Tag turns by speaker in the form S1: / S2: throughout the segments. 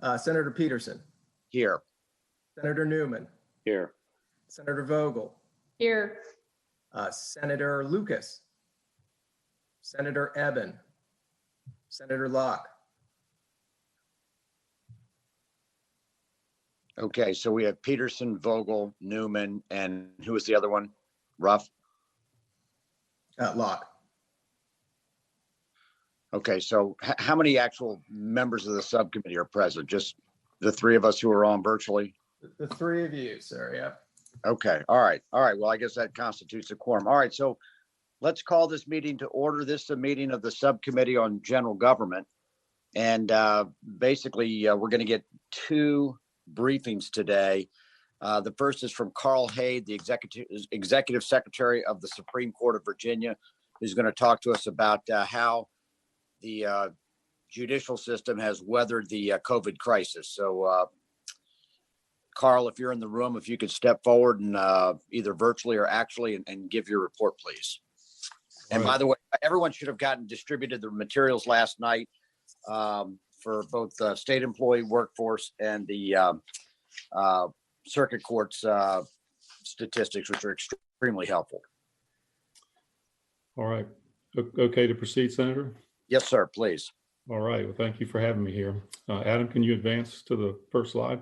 S1: Senator Peterson,
S2: Here.
S1: Senator Newman,
S3: Here.
S1: Senator Vogel,
S4: Here.
S1: Senator Lucas, Senator Eben, Senator Locke.
S2: Okay, so we have Peterson, Vogel, Newman, and who was the other one? Ruff?
S1: Locke.
S2: Okay, so how many actual members of the subcommittee are present? Just the three of us who are on virtually?
S1: The three of you, sir. Yep.
S2: Okay, all right. Well, I guess that constitutes a quorum. All right, so let's call this meeting to order. This is a meeting of the Subcommittee on General Government. And basically, we're going to get two briefings today. The first is from Carl Hayde, the Executive Secretary of the Supreme Court of Virginia, who's going to talk to us about how the judicial system has weathered the COVID crisis. So, Carl, if you're in the room, if you could step forward and either virtually or actually and give your report, please. And by the way, everyone should have gotten distributed the materials last night for both the state employee workforce and the circuit court's statistics, which are extremely helpful.
S5: All right. Okay to proceed, Senator?
S2: Yes, sir, please.
S5: All right. Well, thank you for having me here. Adam, can you advance to the first slide?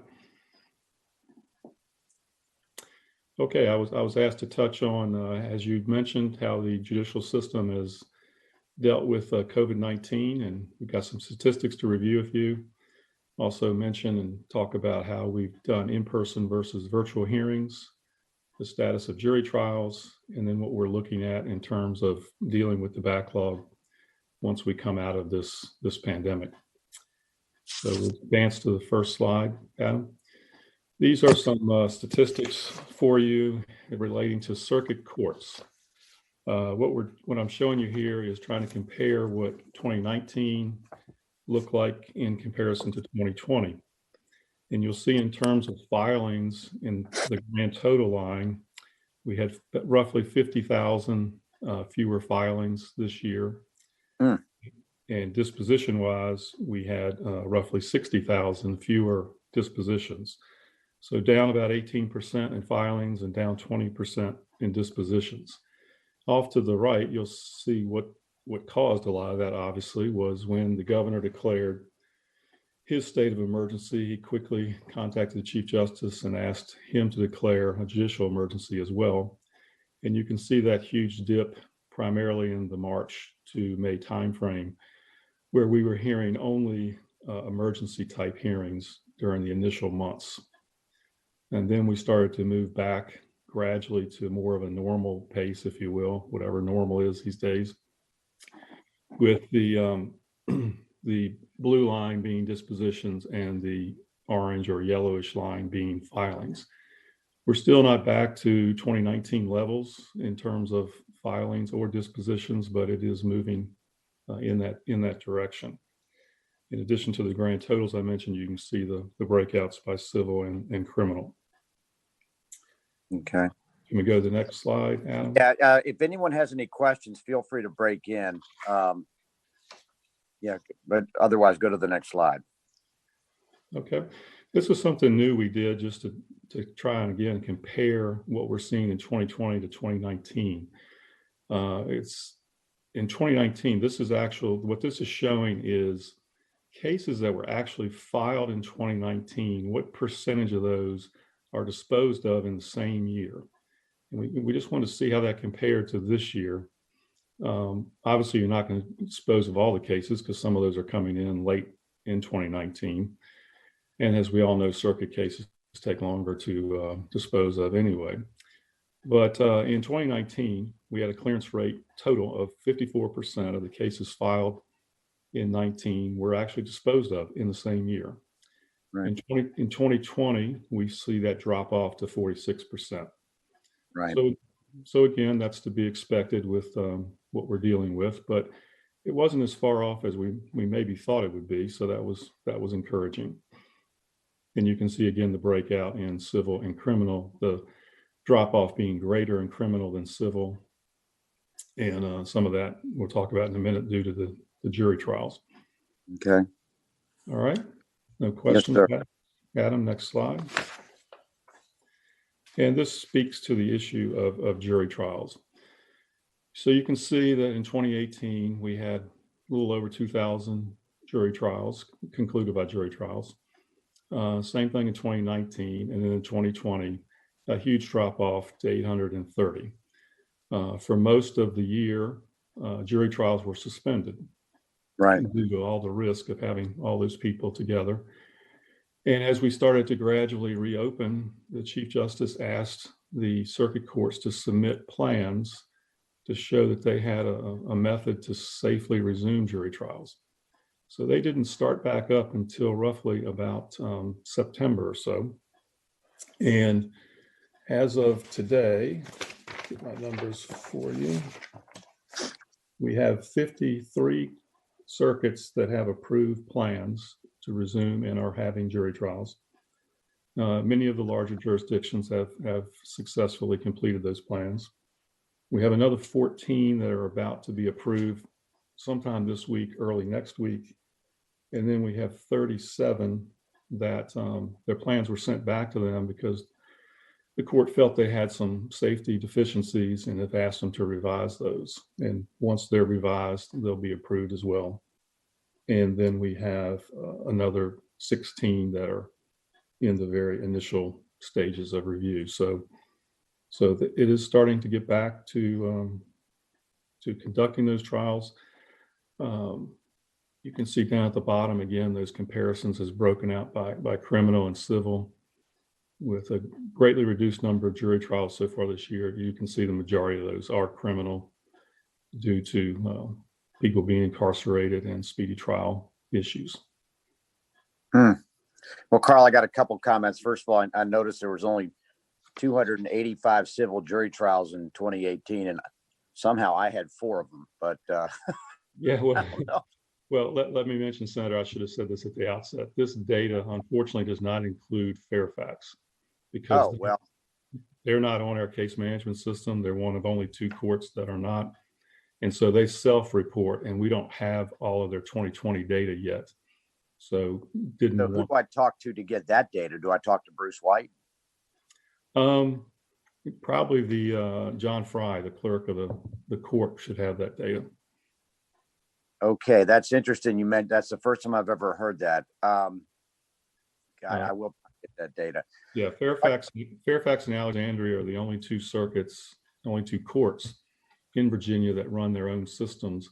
S5: Okay, I was asked to touch on, as you mentioned, how the judicial system has dealt with COVID-19, and we've got some statistics to review with you. Also mention and talk about how we've done in-person versus virtual hearings, the status of jury trials, and then what we're looking at in terms of dealing with the backlog once we come out of this pandemic. So we'll advance to the first slide, Adam. These are some statistics for you relating to circuit courts. What I'm showing you here is trying to compare what 2019 looked like in comparison to 2020. And you'll see in terms of filings in the grand total line, we had roughly 50,000 fewer filings this year. And disposition-wise, we had roughly 60,000 fewer dispositions. So down about 18% in filings and down 20% in dispositions. Off to the right, you'll see what caused a lot of that, obviously, was when the governor declared his state of emergency. He quickly contacted the Chief Justice and asked him to declare a judicial emergency as well. And you can see that huge dip primarily in the March to May timeframe, where we were hearing only emergency type hearings during the initial months. And then we started to move back gradually to more of a normal pace, if you will, whatever normal is these days, with the the blue line being dispositions and the orange or yellowish line being filings. We're still not back to 2019 levels in terms of filings or dispositions, but it is moving in that direction. In addition to the grand totals I mentioned, you can see the breakouts by civil and criminal.
S2: Okay.
S5: Can we go to the next slide, Adam?
S2: Yeah, if anyone has any questions, feel free to break in. Yeah, but otherwise go to the next slide. Okay.
S5: This was something new we did just to try and again compare what we're seeing in 2020 to 2019. It's in 2019, what this is showing is cases that were actually filed in 2019, what percentage of those are disposed of in the same year. And we just want to see how that compared to this year. Obviously, you're not going to dispose of all the cases because some of those are coming in late in 2019. And as we all know, circuit cases take longer to dispose of anyway. But in 2019, we had a clearance rate total of 54% of the cases filed in 19 were actually disposed of in the same year.
S2: Right.
S5: In 2020, we see that drop off to 46%.
S2: Right.
S5: So again, that's to be expected with what we're dealing with, but it wasn't as far off as we maybe thought it would be. So that was encouraging. And you can see again the breakout in civil and criminal, the drop off being greater in criminal than civil, and some of that we'll talk about in a minute due to the jury trials.
S2: Okay.
S5: All right. No questions?
S2: sir.
S5: Adam, next slide. And this speaks to the issue of jury trials. So you can see that in 2018, we had a little over 2,000 jury trials concluded by jury trials. Same thing in 2019, and then in 2020, a huge drop off to 830. For most of the year, jury trials were suspended
S2: Right.
S5: due to all the risk of having all those people together. And as we started to gradually reopen, the Chief Justice asked the circuit courts to submit plans to show that they had a method to safely resume jury trials. So they didn't start back up until roughly about September or so. And as of today, get my numbers for you. We have 53 circuits that have approved plans to resume and are having jury trials. Many of the larger jurisdictions have successfully completed those plans. We have another 14 that are about to be approved sometime this week, early next week. And then we have 37 that their plans were sent back to them because the court felt they had some safety deficiencies and have asked them to revise those. And once they're revised, they'll be approved as well. And then we have another 16 that are in the very initial stages of review. So it is starting to get back to conducting those trials. You can see down at the bottom again, those comparisons is broken out by criminal and civil, with a greatly reduced number of jury trials so far this year. You can see the majority of those are criminal due to people being incarcerated and speedy trial issues.
S2: Well, Carl, I got a couple comments. First of all, I noticed there was only 285 civil jury trials in 2018, and somehow I had 4 of them. But
S5: yeah, well,
S2: I don't know.
S5: Well, let me mention, Senator, I should have said this at the outset. This data, unfortunately, does not include Fairfax because they're not on our case management system. They're one of only 2 courts that are not. And so they self-report, and we don't have all of their 2020 data yet. So
S2: Who do I talk to get that data? Do I talk to Bruce White?
S5: Probably the John Fry, the clerk of the court, should have that data.
S2: Okay, that's interesting. You meant that's the first time I've ever heard that. I will get that data.
S5: Yeah, Fairfax and Alexandria are the only 2 circuits, only 2 courts in Virginia that run their own systems.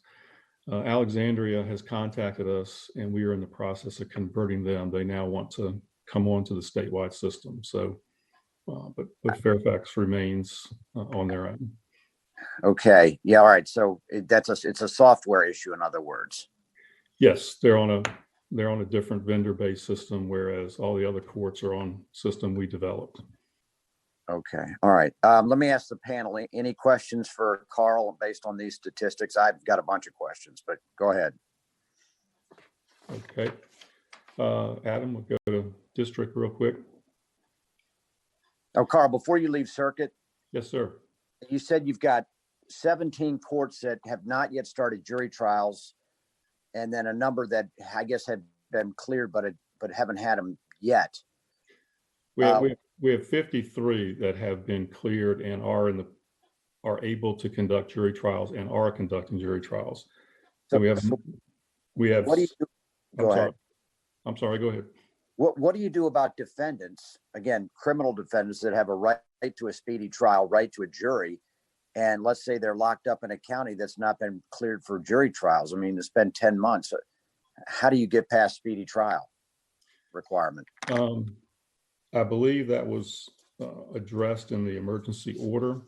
S5: Alexandria has contacted us, and we are in the process of converting them. They now want to come on to the statewide system. So, but Fairfax remains on their own.
S2: Okay. Yeah. All right. So it's a software issue, in other words.
S5: Yes, they're on a different vendor-based system, whereas all the other courts are on system we developed.
S2: Okay. All right. Let me ask the panel, any questions for Carl based on these statistics? I've got a bunch of questions, but go ahead.
S5: Okay. Adam, we'll go to district real quick.
S2: Oh, Carl, before you leave circuit.
S5: Yes, sir.
S2: You said you've got 17 courts that have not yet started jury trials, and then a number that I guess have been cleared, but haven't had them yet.
S5: We have 53 that have been cleared and are able to conduct jury trials and are conducting jury trials. So we have. What do you do? Go ahead. I'm sorry. Go ahead.
S2: What do you do about defendants, again, criminal defendants that have a right to a speedy trial, right to a jury, and let's say they're locked up in a county that's not been cleared for jury trials? I mean, it's been 10 months. How do you get past speedy trial requirement?
S5: I believe that was addressed in the emergency order,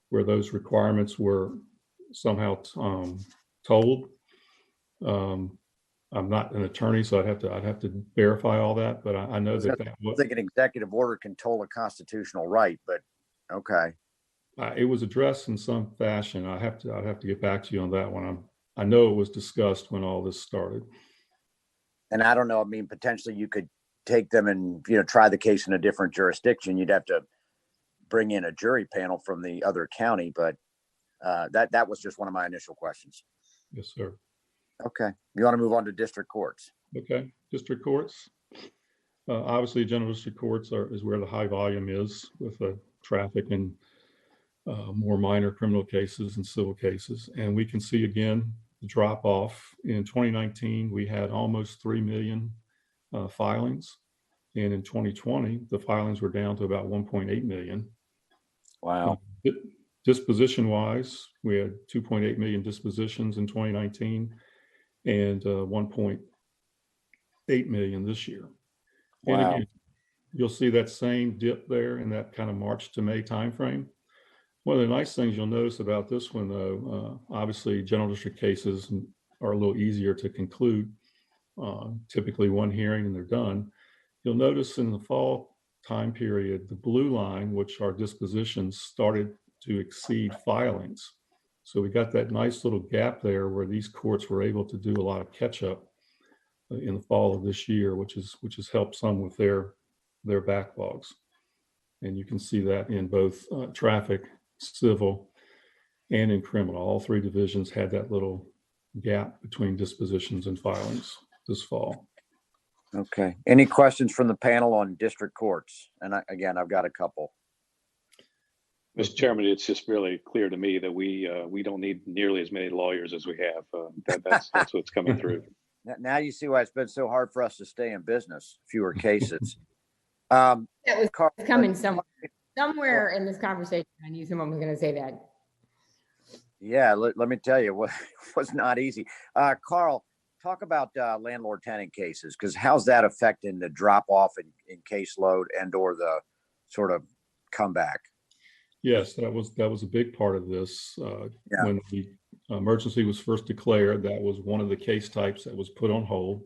S5: where those requirements were somehow told. I'm not an attorney, so I'd have to verify all that, but I know that
S2: I think an executive order can toll a constitutional right, but okay.
S5: It was addressed in some fashion. I'd have to get back to you on that one. I know it was discussed when all this started.
S2: And I don't know. I mean, potentially you could take them and try the case in a different jurisdiction. You'd have to bring in a jury panel from the other county, but that was just one of my initial questions.
S5: Yes, sir.
S2: Okay. You want to move on to district courts?
S5: Okay, district courts. Obviously, general district courts is where the high volume is with traffic and more minor criminal cases and civil cases. And we can see again the drop off. In 2019, we had almost 3 million filings. And in 2020, the filings were down to about 1.8 million.
S2: Wow.
S5: Disposition wise, we had 2.8 million dispositions in 2019 and 1.8 million this year. And
S2: Wow.
S5: again, you'll see that same dip there in that kind of March to May timeframe. One of the nice things you'll notice about this one, though, obviously general district cases are a little easier to conclude, typically one hearing and they're done. You'll notice in the fall time period, the blue line, which are dispositions, started to exceed filings. So we got that nice little gap there where these courts were able to do a lot of catch up in the fall of this year, which has helped some with their backlogs. And you can see that in both traffic, civil, and in criminal. All three divisions had that little gap between dispositions and filings this fall.
S2: Okay. Any questions from the panel on district courts? And I've got a couple.
S3: Mr. Chairman, it's just really clear to me that we don't need nearly as many lawyers as we have. That's what's coming through.
S2: Now you see why it's been so hard for us to stay in business. Fewer cases.
S4: That was coming somewhere in this conversation. I knew someone was going to say that.
S2: Yeah, let me tell you what was not easy. Carl, talk about landlord-tenant cases, because how's that affecting the drop-off in caseload and or the sort of comeback?
S5: Yes, that was a big part of this. When the emergency was first declared, that was one of the case types that was put on hold,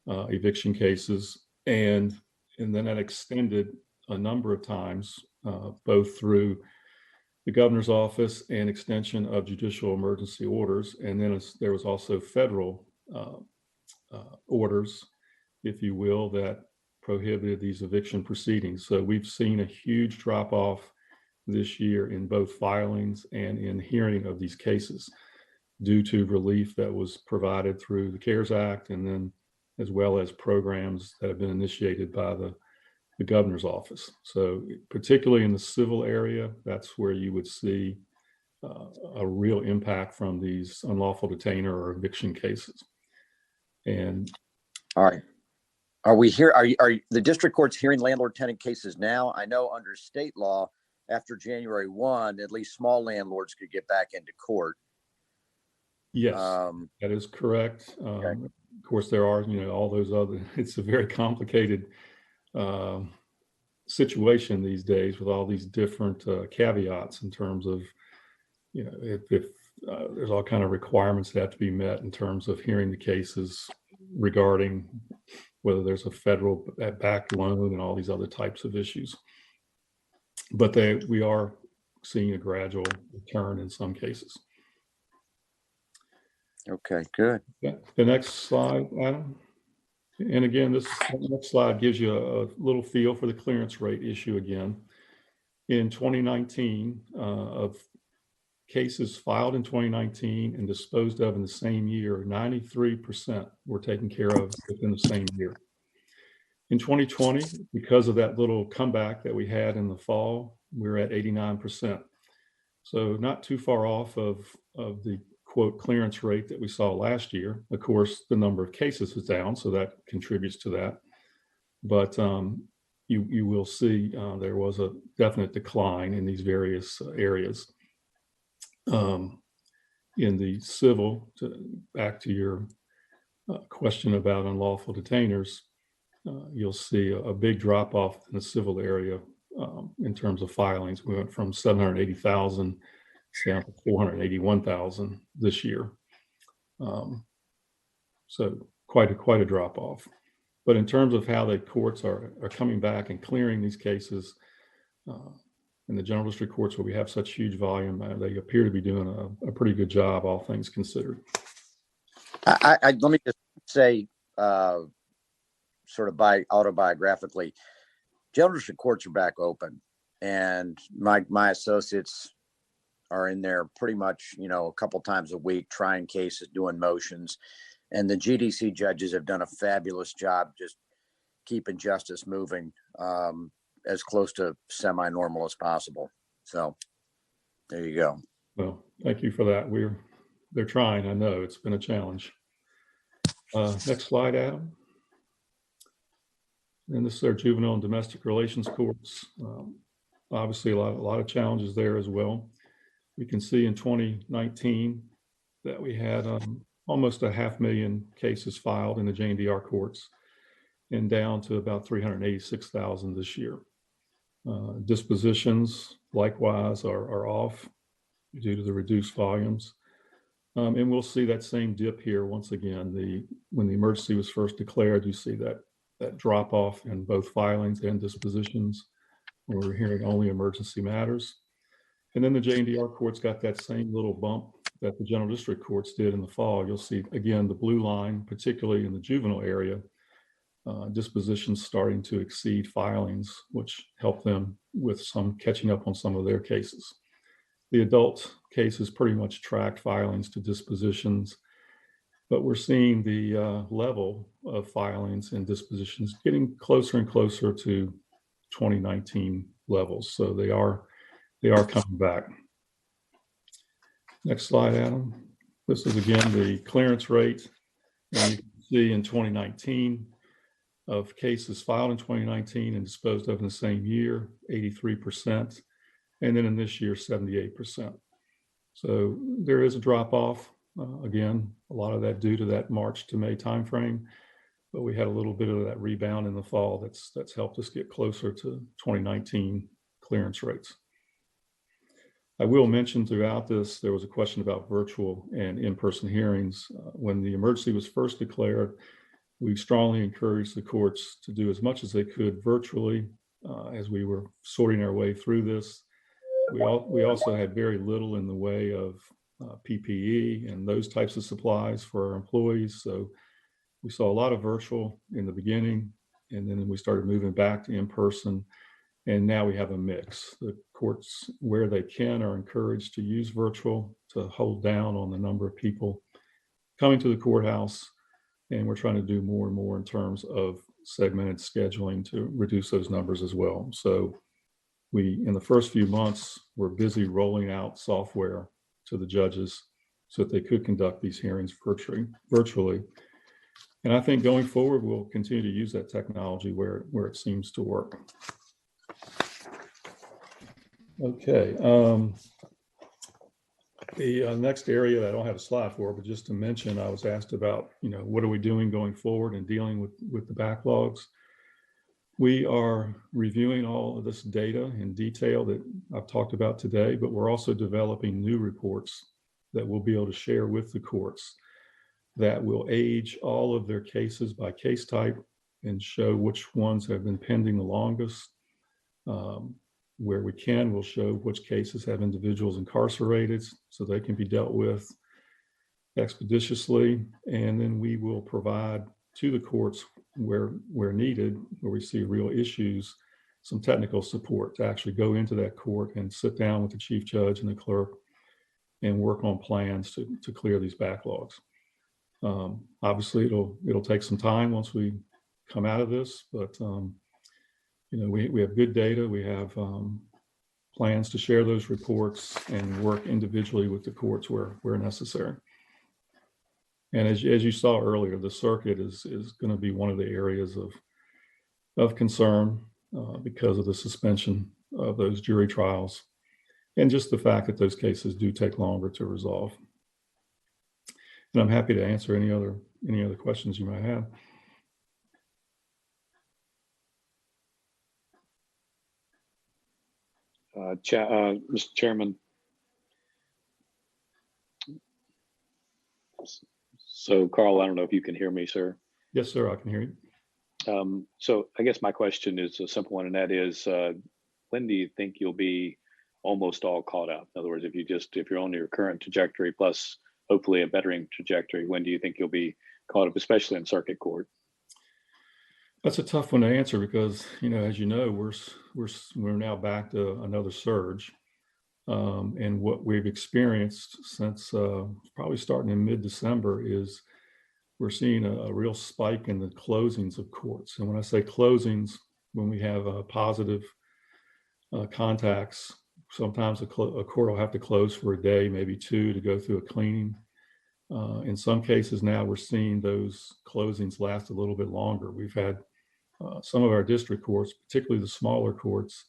S5: eviction cases, and then that extended a number of times, both through the governor's office and extension of judicial emergency orders. And then there was also federal orders, if you will, that prohibited these eviction proceedings. So we've seen a huge drop off this year in both filings and in hearing of these cases due to relief that was provided through the CARES Act, and then as well as programs that have been initiated by the governor's office. So particularly in the civil area, that's where you would see a real impact from these unlawful detainer or eviction cases. And
S2: all right, are the district courts hearing landlord-tenant cases now? I know under state law, after January 1, at least small landlords could get back into court.
S5: Yes, that is correct.
S2: Okay.
S5: Of course, there are, all those other, it's a very complicated situation these days with all these different caveats in terms of, if there's all kind of requirements that have to be met in terms of hearing the cases regarding whether there's a federal backed loan and all these other types of issues. But we are seeing a gradual return in some cases.
S2: Okay, good.
S5: Yeah. The next slide, Adam. And again, this next slide gives you a little feel for the clearance rate issue again. In 2019, of cases filed in 2019 and disposed of in the same year, 93% were taken care of within the same year. In 2020, because of that little comeback that we had in the fall, we're at 89%. So not too far off of the quote clearance rate that we saw last year. Of course, the number of cases is down, so that contributes to that. But you will see there was a definite decline in these various areas. In the civil, back to your question about unlawful detainers, you'll see a big drop off in the civil area in terms of filings. We went from 780,000 down to 481,000 this year. So quite a drop off. But in terms of how the courts are coming back and clearing these cases, in the general district courts where we have such huge volume, they appear to be doing a pretty good job, all things considered.
S2: Let me just say, sort of autobiographically, general district courts are back open, and my associates are in there pretty much, a couple times a week, trying cases, doing motions. And the GDC judges have done a fabulous job just keeping justice moving as close to semi-normal as possible. So there you go.
S5: Well, thank you for that. They're trying. I know it's been a challenge. Next slide, Adam. And this is our juvenile and domestic relations courts. Obviously, a lot of challenges there as well. We can see in 2019 that we had almost 500,000 cases filed in the JNDR courts, and down to about 386,000 this year. Dispositions likewise are off due to the reduced volumes. And we'll see that same dip here once again. When the emergency was first declared, you see that drop off in both filings and dispositions, where we're hearing only emergency matters. And then the JNDR courts got that same little bump that the general district courts did in the fall. You'll see again the blue line, particularly in the juvenile area, dispositions starting to exceed filings, which help them with some catching up on some of their cases. The adult cases pretty much tracked filings to dispositions, but we're seeing the level of filings and dispositions getting closer and closer to 2019 levels. So they are coming back. Next slide, Adam. This is again the clearance rate. And you can see in 2019 of cases filed in 2019 and disposed of in the same year, 83%. And then in this year, 78%. So there is a drop off. Again, a lot of that due to that March to May timeframe, but we had a little bit of that rebound in the fall that's helped us get closer to 2019 clearance rates. I will mention throughout this, there was a question about virtual and in-person hearings. When the emergency was first declared, we strongly encouraged the courts to do as much as they could virtually as we were sorting our way through this. We also had very little in the way of PPE and those types of supplies for our employees. So we saw a lot of virtual in the beginning, and then we started moving back to in-person. And now we have a mix. The courts, where they can, are encouraged to use virtual to hold down on the number of people coming to the courthouse. And we're trying to do more and more in terms of segmented scheduling to reduce those numbers as well. So we, in the first few months, were busy rolling out software to the judges so that they could conduct these hearings virtually. And I think going forward, we'll continue to use that technology where it seems to work. Okay. The next area that I don't have a slide for, but just to mention, I was asked about, what are we doing going forward and dealing with the backlogs? We are reviewing all of this data in detail that I've talked about today, but we're also developing new reports that we'll be able to share with the courts that will age all of their cases by case type and show which ones have been pending the longest. Where we can, we'll show which cases have individuals incarcerated so they can be dealt with expeditiously. And then we will provide to the courts where needed, where we see real issues, some technical support to actually go into that court and sit down with the chief judge and the clerk and work on plans to clear these backlogs. Obviously, it'll take some time once we come out of this, but we have good data. We have plans to share those reports and work individually with the courts where necessary. And as you saw earlier, the circuit is going to be one of the areas of concern because of the suspension of those jury trials and just the fact that those cases do take longer to resolve. And I'm happy to answer any other questions you might have.
S3: Mr. Chairman. So Carl, I don't know if you can hear me, sir.
S5: Yes, sir, I can hear you.
S3: So I guess my question is a simple one, and that is, when do you think you'll be almost all caught up? In other words, if you're on your current trajectory plus hopefully a bettering trajectory, when do you think you'll be caught up, especially in circuit court?
S5: That's a tough one to answer because, as you know, we're now back to another surge. And what we've experienced since probably starting in mid-December is we're seeing a real spike in the closings of courts. And when I say closings, when we have positive contacts, sometimes a court will have to close for a day, maybe two, to go through a cleaning. In some cases now we're seeing those closings last a little bit longer. We've had some of our district courts, particularly the smaller courts,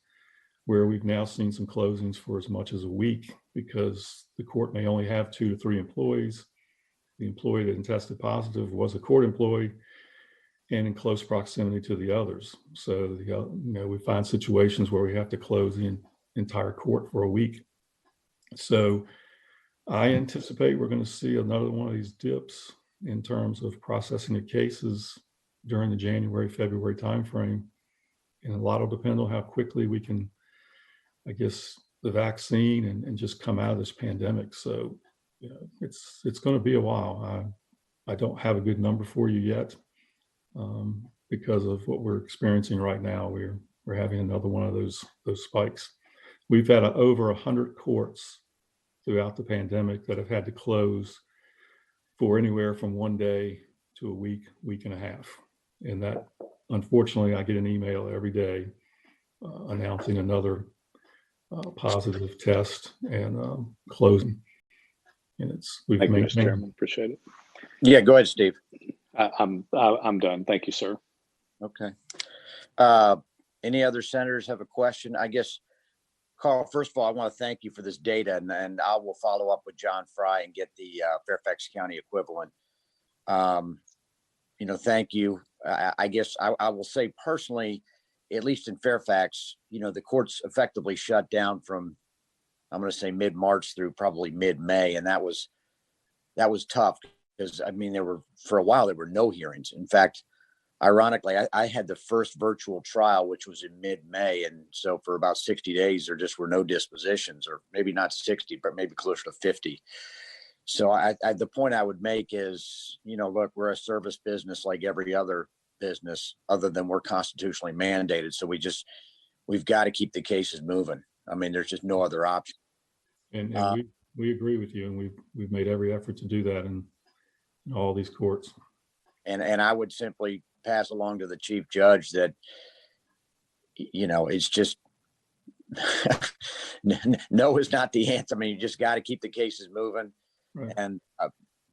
S5: where we've now seen some closings for as much as a week because the court may only have 2 to 3 employees. The employee that tested positive was a court employee and in close proximity to the others. So, we find situations where we have to close the entire court for a week. So I anticipate we're going to see another one of these dips in terms of processing the cases during the January, February timeframe. And a lot will depend on how quickly we can, I guess, the vaccine and just come out of this pandemic. So, it's going to be a while. I don't have a good number for you yet because of what we're experiencing right now. We're having another one of those spikes. We've had over 100 courts throughout the pandemic that have had to close for anywhere from 1 day to a week, week and a half. And that, unfortunately, I get an email every day announcing another positive test and closing. And we've
S3: Thank you, Mr.
S5: maintained.
S3: Chairman. Appreciate it.
S2: Yeah, go ahead, Steve.
S3: I'm done. Thank you, sir.
S2: Okay. Any other senators have a question? I guess, Carl, first of all, I want to thank you for this data, and I will follow up with John Fry and get the Fairfax County equivalent. Thank you. I guess I will say personally, at least in Fairfax, the courts effectively shut down from, I'm going to say mid-March through probably mid-May. And that was tough because, for a while, there were no hearings. In fact, ironically, I had the first virtual trial, which was in mid-May. And so for about 60 days, there just were no dispositions, or maybe not 60, but maybe closer to 50. So the point I would make is, look, we're a service business like every other business, other than we're constitutionally mandated. So we've got to keep the cases moving. There's just no other option.
S5: And we agree with you, and we've made every effort to do that in all these courts.
S2: And I would simply pass along to the chief judge that, it's just no is not the answer. You just got to keep the cases moving, right. And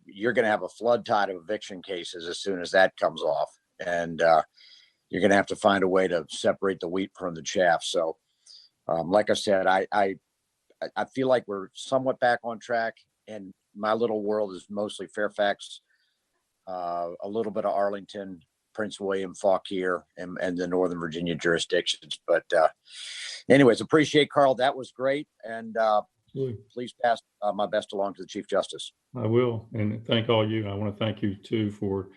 S2: you're going to have a flood tide of eviction cases as soon as that comes off, and you're going to have to find a way to separate the wheat from the chaff. So, like I said, I feel like we're somewhat back on track, and my little world is mostly Fairfax, a little bit of Arlington, Prince William, Fauquier, and the Northern Virginia jurisdictions. But anyways, appreciate Carl. That was great. And please pass my best along to the Chief Justice.
S5: I will. And thank all you. I want to thank you too for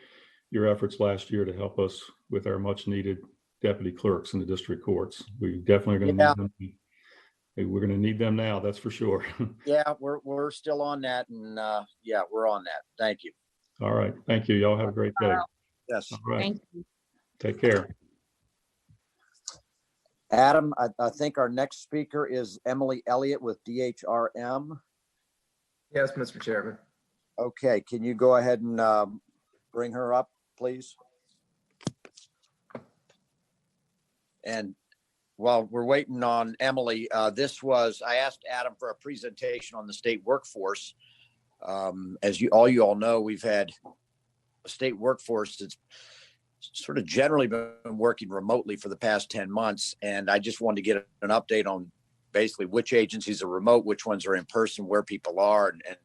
S5: your efforts last year to help us with our much needed deputy clerks in the district courts. We definitely are going to need them. We're going to need them now. That's for sure.
S2: Yeah, we're still on that. And we're on that. Thank you.
S5: All right. Thank you. Y'all have a great day.
S2: Yes.
S5: All right.
S4: Thank you.
S5: Take care.
S2: Adam, I think our next speaker is Emily Elliott with DHRM.
S1: Yes, Mr. Chairman.
S2: Okay. Can you go ahead and bring her up, please? And while we're waiting on Emily, I asked Adam for a presentation on the state workforce. As you all know, we've had a state workforce that's sort of generally been working remotely for the past 10 months. And I just wanted to get an update on basically which agencies are remote, which ones are in person, where people are, and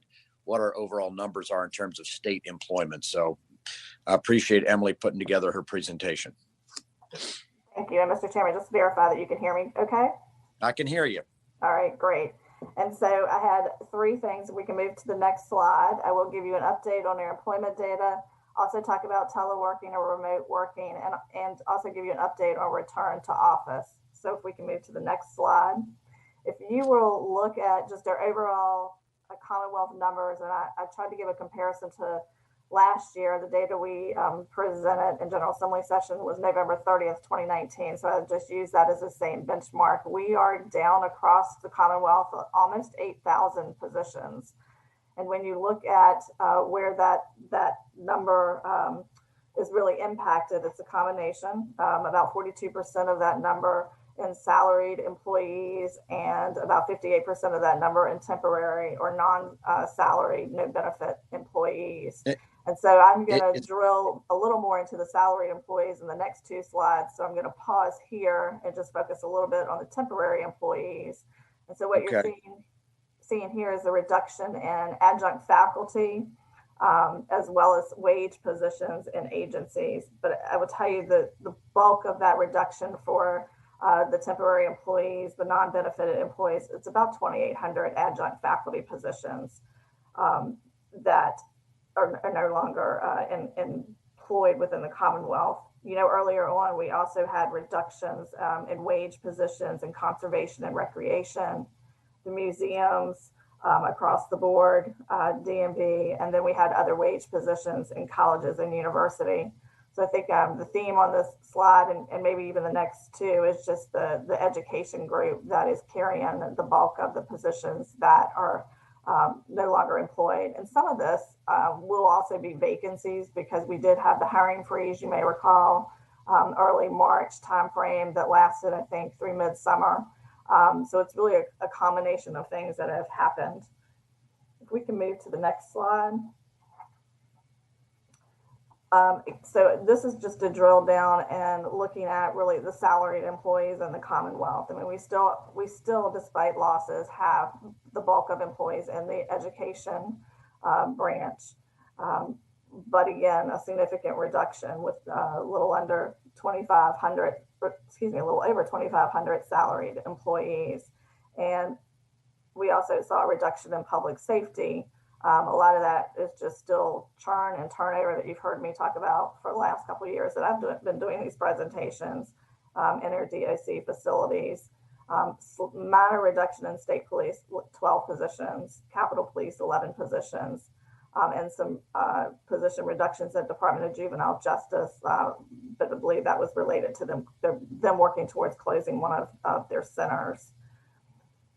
S2: what our overall numbers are in terms of state employment. So I appreciate Emily putting together her presentation.
S6: Thank you. And Mr. Chairman, just to verify that you can hear me okay?
S2: I can hear you.
S6: All right, great. And so I had 3 things. We can move to the next slide. I will give you an update on our employment data, also talk about teleworking or remote working, and also give you an update on return to office. So if we can move to the next slide. If you will look at just our overall Commonwealth numbers, and I tried to give a comparison to last year. The data we presented in General Assembly session was November 30th, 2019. So I just use that as the same benchmark. We are down across the Commonwealth almost 8,000 positions. And when you look at where that number is really impacted, it's a combination, about 42% of that number in salaried employees and about 58% of that number in temporary or non-salaried, no benefit employees. And so I'm going to drill a little more into the salaried employees in the next two slides. So I'm going to pause here and just focus a little bit on the temporary employees. And so what you're seeing here is a reduction in adjunct faculty, as well as wage positions in agencies. But I will tell you that the bulk of that reduction for the temporary employees, the non-benefited employees, it's about 2,800 adjunct faculty positions that are no longer employed within the Commonwealth. You know, earlier on, we also had reductions in wage positions in conservation and recreation, the museums across the board, DMV, and then we had other wage positions in colleges and university. So I think the theme on this slide and maybe even the next two is just the education group that is carrying the bulk of the positions that are no longer employed. And some of this will also be vacancies because we did have the hiring freeze, you may recall, early March timeframe that lasted, I think, through midsummer. So it's really a combination of things that have happened. If we can move to the next slide. So this is just a drill down and looking at really the salaried employees in the Commonwealth. I mean, we still, despite losses, have the bulk of employees in the education branch. But again, a significant reduction with a little under 2,500, excuse me, a little over 2,500 salaried employees. And we also saw a reduction in public safety. A lot of that is just still churn and turnover that you've heard me talk about for the last couple of years that I've been doing these presentations in our DOC facilities. Minor reduction in state police, 12 positions, Capitol Police, 11 positions, and some position reductions at Department of Juvenile Justice, but I believe that was related to them working towards closing one of their centers.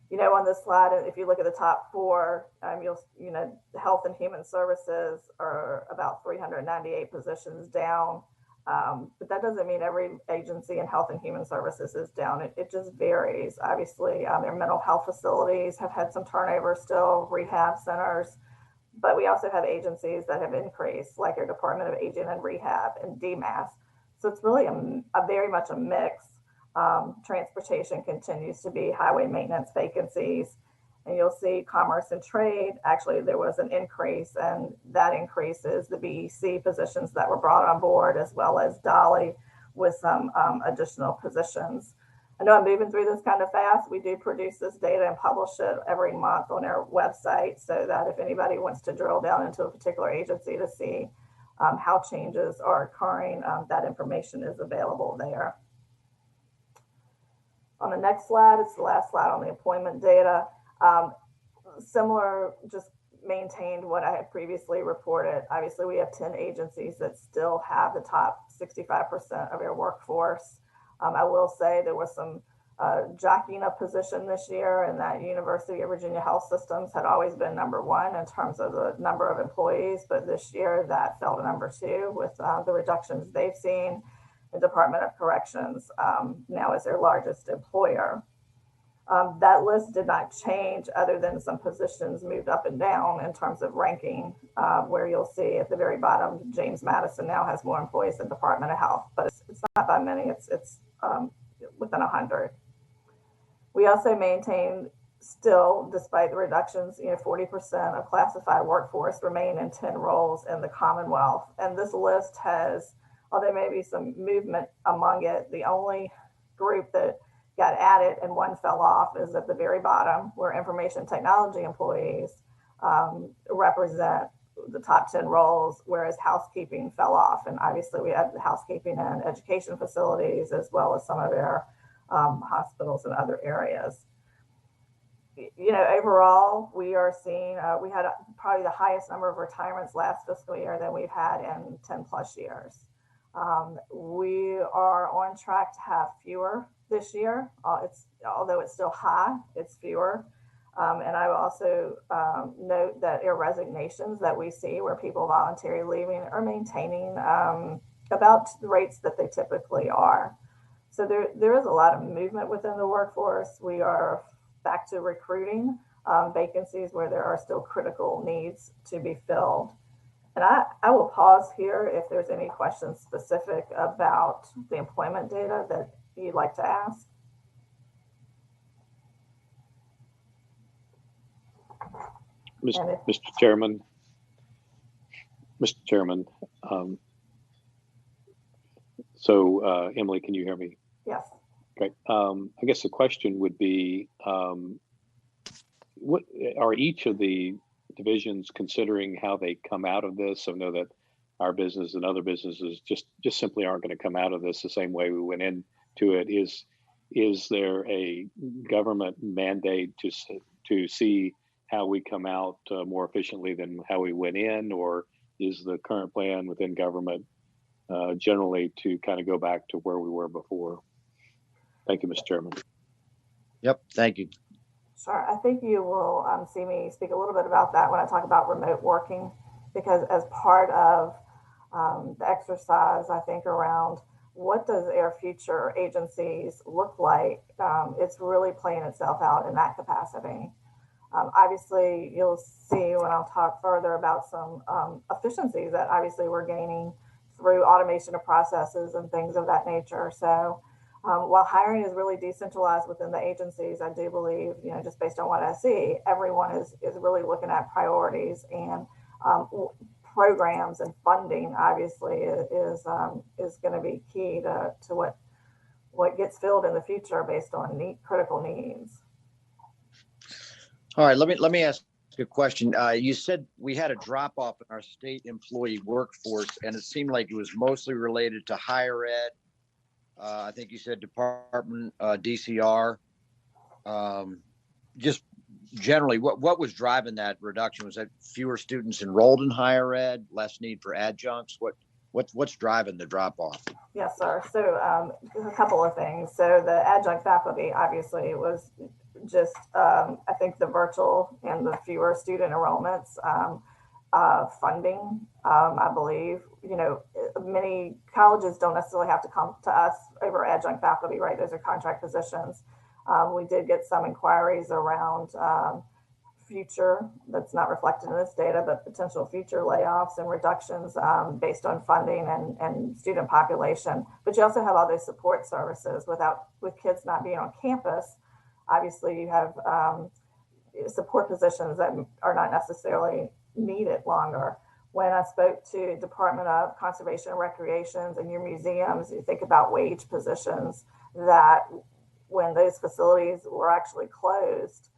S6: You know, on this slide, if you look at the top four, Health and Human Services are about 398 positions down. But that doesn't mean every agency in Health and Human Services is down. It just varies. Obviously, their mental health facilities have had some turnover still, rehab centers. But we also have agencies that have increased, like our Department of Aging and Rehab and DMAS. So it's really a very much a mix. Transportation continues to be highway maintenance vacancies, and you'll see commerce and trade. Actually, there was an increase, and that increase is the BEC positions that were brought on board, as well as Dolly with some additional positions. I know I'm moving through this kind of fast. We do produce this data and publish it every month on our website so that if anybody wants to drill down into a particular agency to see how changes are occurring, that information is available there. On the next slide, it's the last slide on the employment data. Similar, just maintained what I had previously reported. Obviously, we have 10 agencies that still have the top 65% of our workforce. I will say there was some jockeying of position this year, and that University of Virginia Health Systems had always been #1 in terms of the number of employees, but this year that fell to #2 with the reductions they've seen. The Department of Corrections now is their largest employer. That list did not change other than some positions moved up and down in terms of ranking, where you'll see at the very bottom, James Madison now has more employees than Department of Health, but it's not by many, it's within 100. We also maintain still, despite the reductions, 40% of classified workforce remain in 10 roles in the Commonwealth. And this list has, although maybe some movement among it, the only group that got added and one fell off is at the very bottom, where information technology employees represent the top 10 roles, whereas housekeeping fell off. And obviously we have the housekeeping and education facilities, as well as some of their hospitals and other areas. Overall, we are seeing, we had probably the highest number of retirements last fiscal year than we've had in 10 plus years. We are on track to have fewer this year. Although it's still high, it's fewer. And I will also note that our resignations that we see where people voluntarily leaving are maintaining about the rates that they typically are. So there is a lot of movement within the workforce. We are back to recruiting vacancies where there are still critical needs to be filled. And I will pause here if there's any questions specific about the employment data that you'd like to ask.
S3: Mr. Chairman, Emily, can you hear me?
S6: Yes.
S3: Great. I guess the question would be, what are each of the divisions considering how they come out of this? I know that our business and other businesses just simply aren't going to come out of this the same way we went into it. Is there a government mandate to see how we come out more efficiently than how we went in, or is the current plan within government generally to kind of go back to where we were before? Thank you, Mr. Chairman.
S2: Yep, thank you.
S6: Sure. I think you will see me speak a little bit about that when I talk about remote working, because as part of the exercise, I think around what does our future agencies look like, it's really playing itself out in that capacity. Obviously, you'll see when I'll talk further about some efficiencies that obviously we're gaining through automation of processes and things of that nature. So while hiring is really decentralized within the agencies, I do believe, just based on what I see, everyone is really looking at priorities, and programs and funding obviously is going to be key to what gets filled in the future based on critical needs.
S2: All right, let me ask a question. You said we had a drop off in our state employee workforce, and it seemed like it was mostly related to higher ed. I think you said department, DCR. Just generally, what was driving that reduction? Was that fewer students enrolled in higher ed, less need for adjuncts? What's driving the drop off?
S6: Yes, sir. So a couple of things. So the adjunct faculty obviously was just I think the virtual and the fewer student enrollments, funding. I believe many colleges don't necessarily have to come to us over adjunct faculty, right? Those are contract positions. We did get some inquiries around future, that's not reflected in this data, but potential future layoffs and reductions based on funding and student population. But you also have all those support services with kids not being on campus. Obviously, you have support positions that are not necessarily needed longer. When I spoke to Department of Conservation and Recreations and your museums, you think about wage positions that when those facilities were actually closed,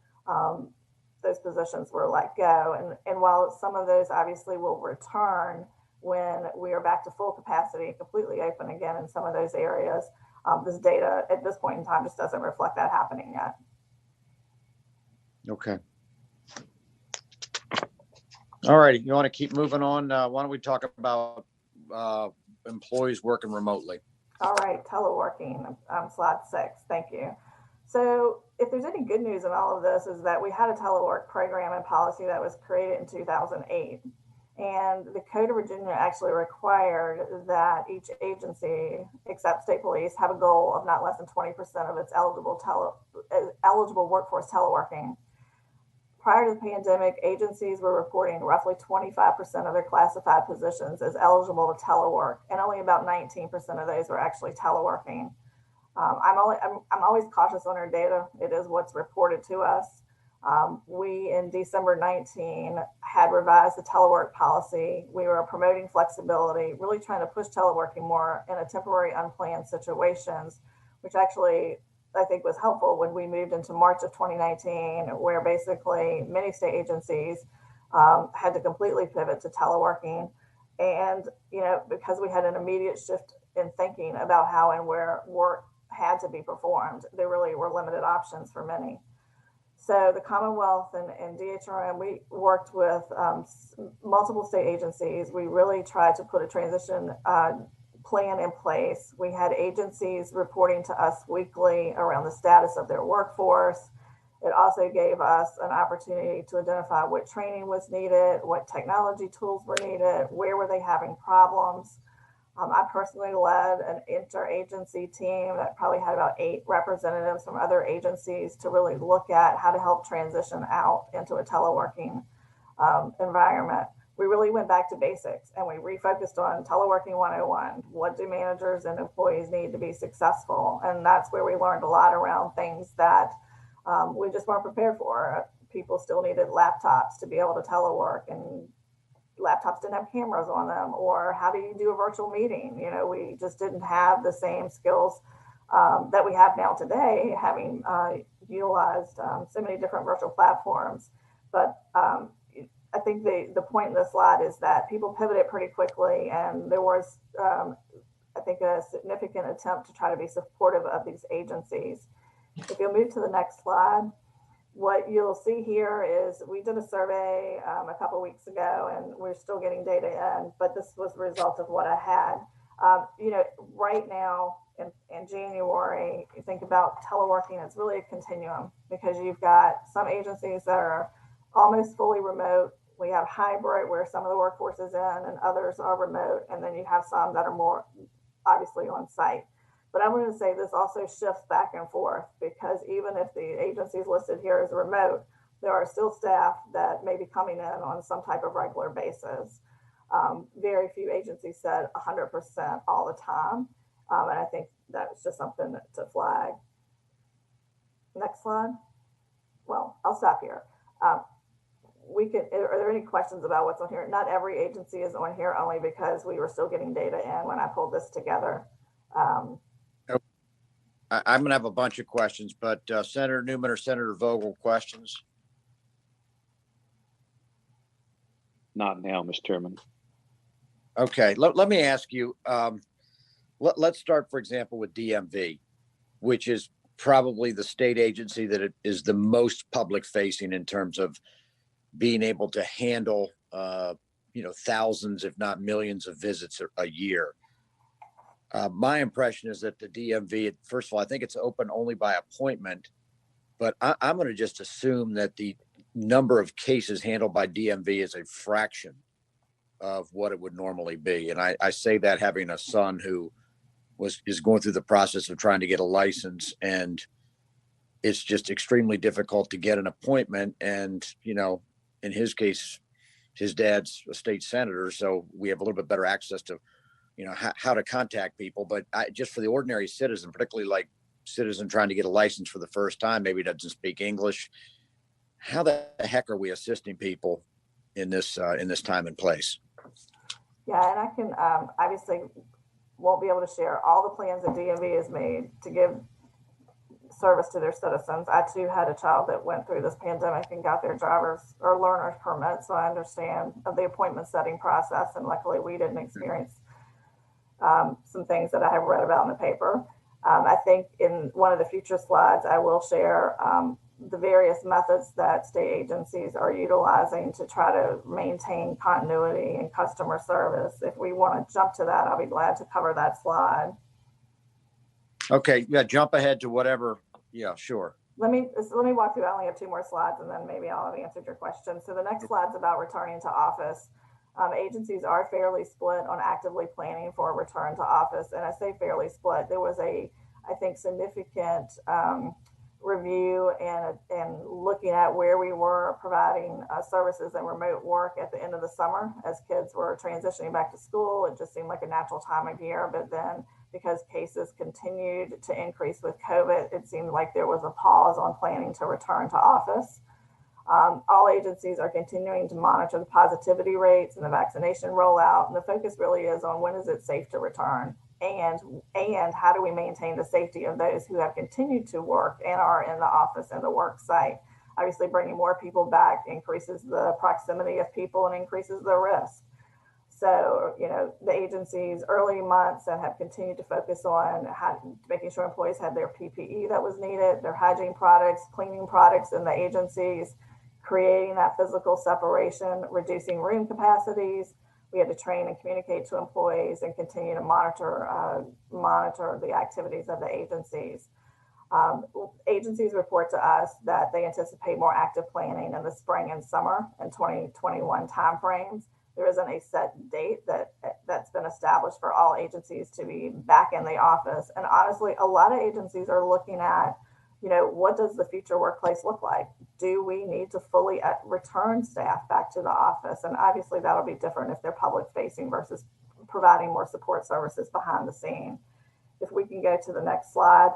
S6: those positions were let go. And while some of those obviously will return when we are back to full capacity, completely open again in some of those areas, this data at this point in time just doesn't reflect that happening yet.
S2: Okay. All right. You want to keep moving on? Why don't we talk about employees working remotely?
S6: All right. Teleworking, slide 6. Thank you. So if there's any good news in all of this is that we had a telework program and policy that was created in 2008. And the Code of Virginia actually required that each agency, except state police, have a goal of not less than 20% of its eligible workforce teleworking. Prior to the pandemic, agencies were reporting roughly 25% of their classified positions as eligible to telework, and only about 19% of those were actually teleworking. I'm always cautious on our data. It is what's reported to us. We, in December 19, had revised the telework policy. We were promoting flexibility, really trying to push teleworking more in a temporary, unplanned situations, which actually I think was helpful when we moved into March of 2019, where basically many state agencies had to completely pivot to teleworking. And, because we had an immediate shift in thinking about how and where work had to be performed, there really were limited options for many. So the Commonwealth and DHRM, we worked with multiple state agencies. We really tried to put a transition plan in place. We had agencies reporting to us weekly around the status of their workforce. It also gave us an opportunity to identify what training was needed, what technology tools were needed, where were they having problems. I personally led an interagency team that probably had about 8 representatives from other agencies to really look at how to help transition out into a teleworking environment. We really went back to basics and we refocused on teleworking 101. What do managers and employees need to be successful? And that's where we learned a lot around things that we just weren't prepared for. People still needed laptops to be able to telework, and laptops didn't have cameras on them. Or how do you do a virtual meeting? You know, we just didn't have the same skills that we have now today, having utilized so many different virtual platforms. But I think the point in this slide is that people pivoted pretty quickly, and there was, I think, a significant attempt to try to be supportive of these agencies. If you'll move to the next slide, what you'll see here is we did a survey a couple weeks ago, and we're still getting data in, but this was the result of what I had. You know, right now in January, you think about teleworking, it's really a continuum, because you've got some agencies that are almost fully remote. We have hybrid, where some of the workforce is in and others are remote. And then you have some that are more obviously on site. But I'm going to say this also shifts back and forth, because even if the agencies listed here as remote, there are still staff that may be coming in on some type of regular basis. Very few agencies said 100% all the time. And I think that's just something to flag. Next slide. Well, I'll stop here. Are there any questions about what's on here? Not every agency is on here, only because we were still getting data in when I pulled this together.
S2: I'm going to have a bunch of questions, but Senator Newman or Senator Vogel, questions?
S3: Not now, Mr. Chairman.
S2: Okay, let me ask you, let's start, for example, with DMV, which is probably the state agency that is the most public facing in terms of being able to handle, thousands, if not millions of visits a year. My impression is that the DMV, first of all, I think it's open only by appointment, but I'm going to just assume that the number of cases handled by DMV is a fraction of what it would normally be. And I say that having a son who is going through the process of trying to get a license, and it's just extremely difficult to get an appointment. And, in his case, his dad's a state senator, so we have a little bit better access to, how to contact people. But just for the ordinary citizen, particularly like citizen trying to get a license for the first time, maybe doesn't speak English, how the heck are we assisting people in this time and place?
S6: Yeah, and I can obviously won't be able to share all the plans that DMV has made to give service to their citizens. I too had a child that went through this pandemic and got their driver's or learner's permit, so I understand of the appointment setting process. And luckily, we didn't experience some things that I have read about in the paper. I think in one of the future slides, I will share the various methods that state agencies are utilizing to try to maintain continuity and customer service. If we want to jump to that, I'll be glad to cover that slide.
S2: Okay, yeah, jump ahead to whatever. Yeah, sure.
S6: Let me walk through. I only have 2 more slides, and then maybe I'll have answered your question. So the next slide's about returning to office. Agencies are fairly split on actively planning for a return to office. And I say fairly split. There was I think, significant review and looking at where we were providing services and remote work at the end of the summer as kids were transitioning back to school. It just seemed like a natural time of year. But then, because cases continued to increase with COVID, it seemed like there was a pause on planning to return to office. All agencies are continuing to monitor the positivity rates and the vaccination rollout. And the focus really is on when is it safe to return, and how do we maintain the safety of those who have continued to work and are in the office and the work site. Obviously, bringing more people back increases the proximity of people and increases the risk. So, the agencies early months and have continued to focus on making sure employees had their PPE that was needed, their hygiene products, cleaning products in the agencies, creating that physical separation, reducing room capacities. We had to train and communicate to employees and continue to monitor the activities of the agencies. Agencies report to us that they anticipate more active planning in the spring and summer and 2021 timeframes. There isn't a set date that's been established for all agencies to be back in the office. And honestly, a lot of agencies are looking at, what does the future workplace look like? Do we need to fully return staff back to the office? And obviously that'll be different if they're public facing versus providing more support services behind the scene. If we can go to the next slide,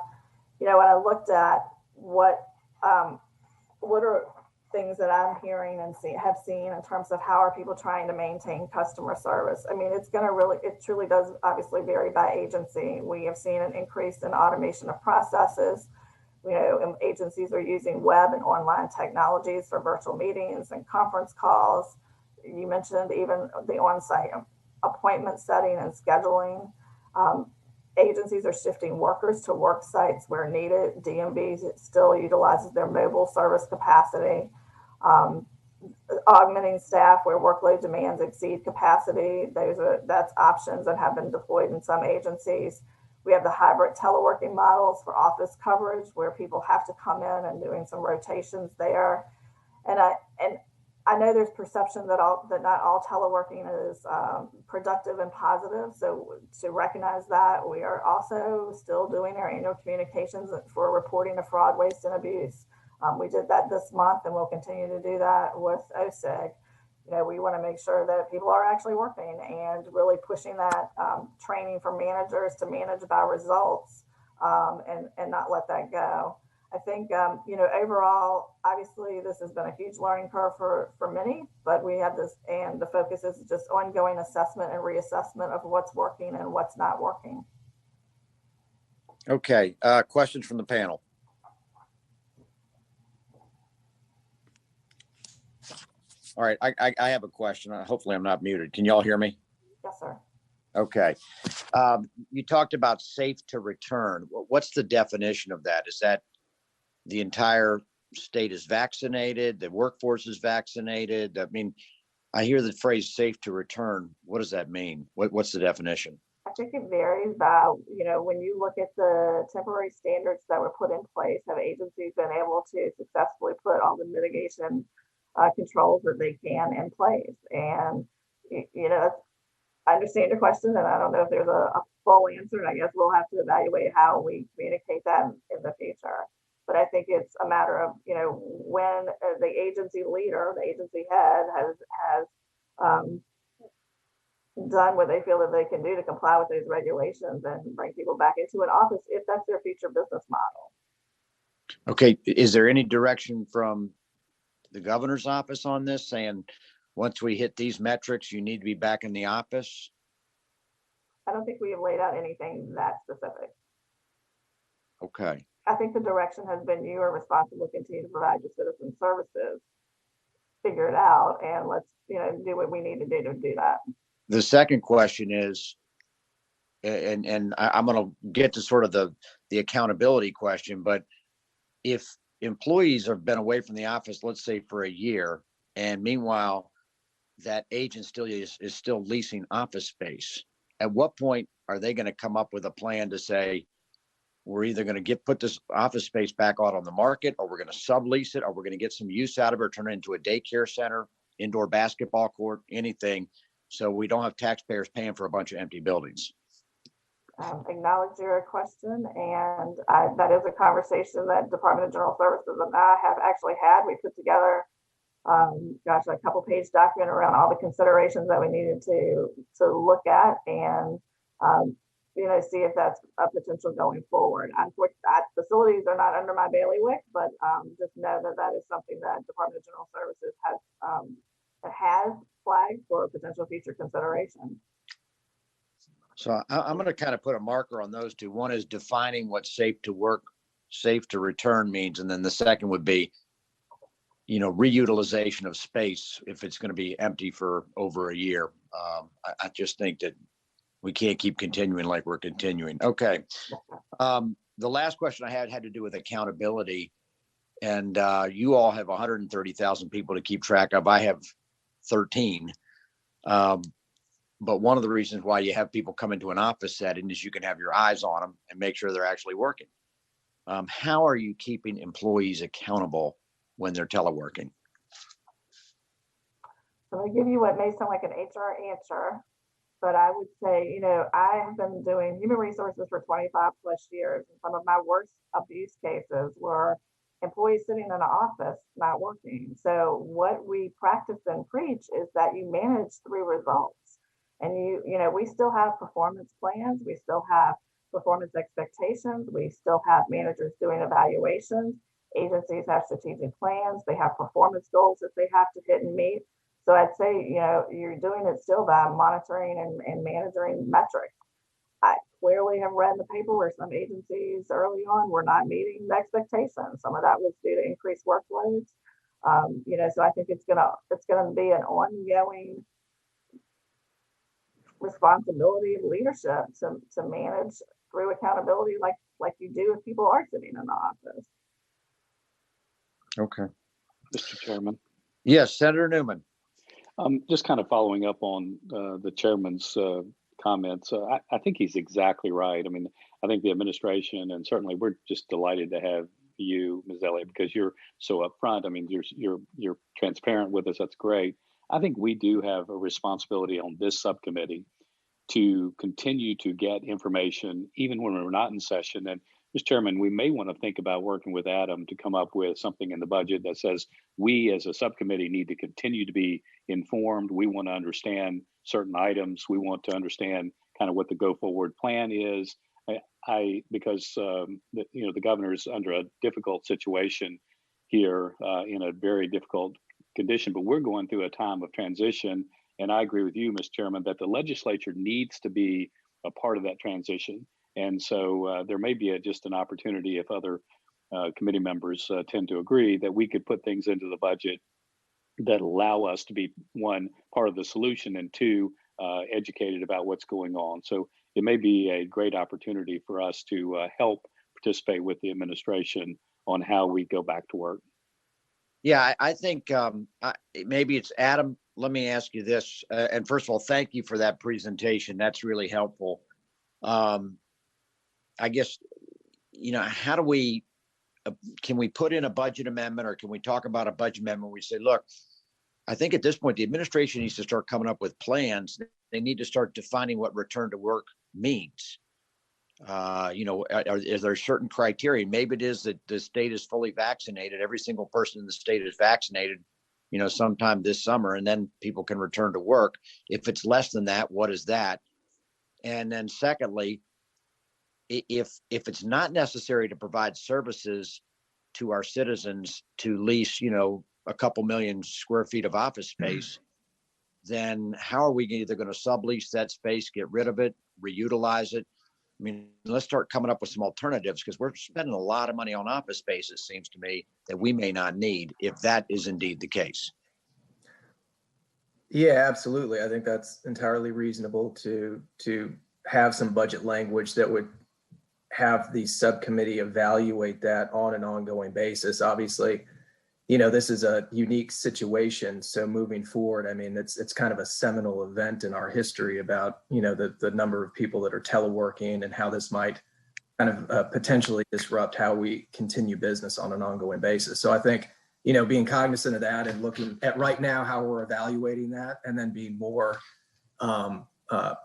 S6: when I looked at what are things that I'm hearing and have seen in terms of how are people trying to maintain customer service. I mean, it truly does obviously vary by agency. We have seen an increase in automation of processes. Agencies are using web and online technologies for virtual meetings and conference calls. You mentioned even the on-site appointment setting and scheduling. Agencies are shifting workers to work sites where needed. DMV still utilizes their mobile service capacity. Augmenting staff where workload demands exceed capacity. That's options that have been deployed in some agencies. We have the hybrid teleworking models for office coverage where people have to come in and doing some rotations there. And I know there's perception that not all teleworking is productive and positive. So to recognize that, we are also still doing our annual communications for reporting of fraud, waste, and abuse. We did that this month, and we'll continue to do that with OSIG. We want to make sure that people are actually working and really pushing that training for managers to manage by results and not let that go. I think, overall, obviously, this has been a huge learning curve for many, but we have this, and the focus is just ongoing assessment and reassessment of what's working and what's not working.
S2: Okay, questions from the panel? All right, I have a question. Hopefully I'm not muted. Can y'all hear me?
S6: Yes, sir.
S2: Okay. You talked about safe to return. What's the definition of that? Is that the entire state is vaccinated, the workforce is vaccinated? I mean, I hear the phrase safe to return. What does that mean? What's the definition?
S6: I think it varies by, when you look at the temporary standards that were put in place, have agencies been able to successfully put all the mitigation controls that they can in place? And, I understand your question, and I don't know if there's a full answer, and I guess we'll have to evaluate how we communicate that in the future. But I think it's a matter of, when the agency leader, the agency head has done what they feel that they can do to comply with those regulations and bring people back into an office if that's their future business model.
S2: Okay, is there any direction from the governor's office on this saying, once we hit these metrics, you need to be back in the office?
S6: I don't think we have laid out anything that specific.
S2: Okay.
S6: I think the direction has been you are responsible to continue to provide your citizen services, figure it out, and let's, do what we need to do that.
S2: The second question is, and I'm going to get to sort of the accountability question, but if employees have been away from the office, let's say for a year, and meanwhile, that agent is still leasing office space, at what point are they going to come up with a plan to say, we're either going to put this office space back out on the market, or we're going to sublease it, or we're going to get some use out of it, or turn it into a daycare center, indoor basketball court, anything, so we don't have taxpayers paying for a bunch of empty buildings?
S6: Acknowledge your question, and that is a conversation that Department of General Services and I have actually had. We put together, a couple-page document around all the considerations that we needed to look at and see if that's a potential going forward. Unfortunately, facilities are not under my bailiwick, but just know that is something that Department of General Services has flagged for potential future consideration.
S2: So I'm going to kind of put a marker on those two. One is defining what safe to work, safe to return means. And then the second would be, reutilization of space if it's going to be empty for over a year. I just think that we can't keep continuing like we're continuing. Okay. The last question I had to do with accountability. And you all have 130,000 people to keep track of. I have 13. But one of the reasons why you have people come into an office setting is you can have your eyes on them and make sure they're actually working. how are you keeping employees accountable when they're teleworking?
S6: So I'm gonna give you what may sound like an HR answer, but I would say, you know, I have been doing human resources for 25 plus years. And some of my worst abuse cases were employees sitting in an office not working. So what we practice and preach is that you manage through results. And you know, we still have performance plans, we still have performance expectations, we still have managers doing evaluations, agencies have strategic plans, they have performance goals that they have to hit and meet. So I'd say, you know, you're doing it still by monitoring and managing metrics. I clearly have read in the paper where some agencies early on were not meeting the expectations. Some of that was due to increased workloads. You know, so I think it's gonna be an ongoing responsibility of leadership to manage through accountability like you do if people are sitting in the office.
S2: Okay.
S3: Mr. Chairman.
S2: Yes, Senator Newman.
S3: Just kind of following up on the chairman's comments. I think he's exactly right. I mean, I think the administration, and certainly we're just delighted to have you, Ms. Elliott, because you're so upfront. I mean, you're transparent with us. That's great. I think we do have a responsibility on this subcommittee to continue to get information, even when we're not in session. And Mr. Chairman, we may want to think about working with Adam to come up with something in the budget that says we as a subcommittee need to continue to be informed. We want to understand certain items. We want to understand kind of what the go forward plan is. Because the governor is under a difficult situation here in a very difficult condition, but we're going through a time of transition. And I agree with you, Mr. Chairman, that the legislature needs to be a part of that transition. And so there may be just an opportunity, if other committee members tend to agree, that we could put things into the budget that allow us to be, one, part of the solution, and two, educated about what's going on. So it may be a great opportunity for us to help participate with the administration on how we go back to work.
S2: Yeah, I think maybe it's Adam. Let me ask you this. And first of all, thank you for that presentation. That's really helpful. I guess, you know, how do we, can we put in a budget amendment, or can we talk about a budget amendment where we say, look, I think at this point, the administration needs to start coming up with plans. They need to start defining what return to work means. You know, is there certain criteria? Maybe it is that the state is fully vaccinated. Every single person in the state is vaccinated, you know, sometime this summer, and then people can return to work. If it's less than that, what is that? And then secondly, if it's not necessary to provide services to our citizens to lease, you know, a couple million square feet of office space, then how are we either going to sublease that space, get rid of it, reutilize it? I mean, let's start coming up with some alternatives, because we're spending a lot of money on office space, it seems to me, that we may not need, if that is indeed the case.
S1: Yeah, absolutely. I think that's entirely reasonable to have some budget language that would have the subcommittee evaluate that on an ongoing basis. Obviously, you know, this is a unique situation. So moving forward, I mean, it's kind of a seminal event in our history about, you know, the number of people that are teleworking and how this might kind of potentially disrupt how we continue business on an ongoing basis. So I think, you know, being cognizant of that and looking at right now how we're evaluating that, and then being more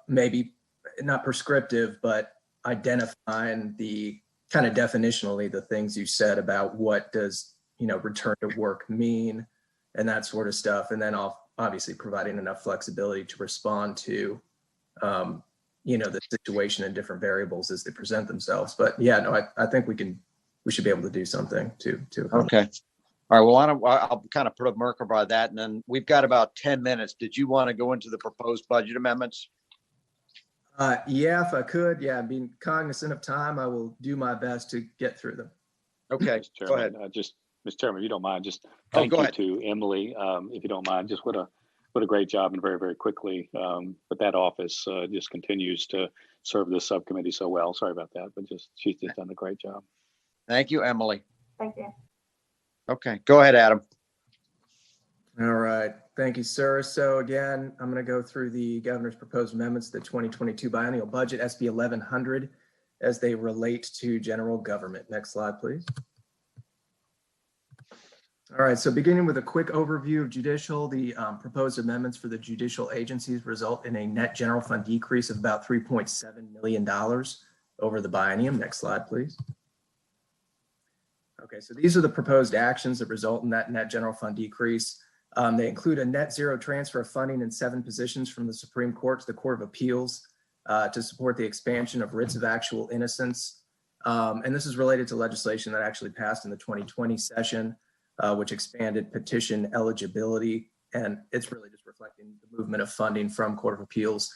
S1: maybe not prescriptive, but identifying the kind of definitionally the things you said about what does, you know, return to work mean and that sort of stuff. And then obviously providing enough flexibility to respond to, you know, the situation and different variables as they present themselves. But yeah, no, I think we should be able to do something to.
S2: Okay. All right. Well, I'll kind of put a marker by that. And then we've got about 10 minutes. Did you want to go into the proposed budget amendments?
S1: Yeah, if I could. Yeah, being cognizant of time, I will do my best to get through them.
S2: Okay,
S3: Mr.
S2: go ahead.
S3: Mr. Chairman, if you don't mind, just thank you to Emily, if you don't mind, just what a great job, and very, very quickly. But that office just continues to serve this subcommittee so well. Sorry about that, but she's just done a great job.
S2: Thank you, Emily.
S6: Thank you.
S2: Okay, go ahead, Adam.
S1: All right. Thank you, sir. So again, I'm going to go through the governor's proposed amendments to the 2022 biennial budget, SB 1100. as they relate to general government. Next slide, please. All right, so beginning with a quick overview of judicial, the proposed amendments for the judicial agencies result in a net general fund decrease of about $3.7 million over the biennium. Next slide, please. Okay, so these are the proposed actions that result in that net general fund decrease. They include a net zero transfer of funding in 7 positions from the Supreme Court to the Court of Appeals to support the expansion of writs of actual innocence. And this is related to legislation that actually passed in the 2020 session. Which expanded petition eligibility, and it's really just reflecting the movement of funding from Court of Appeals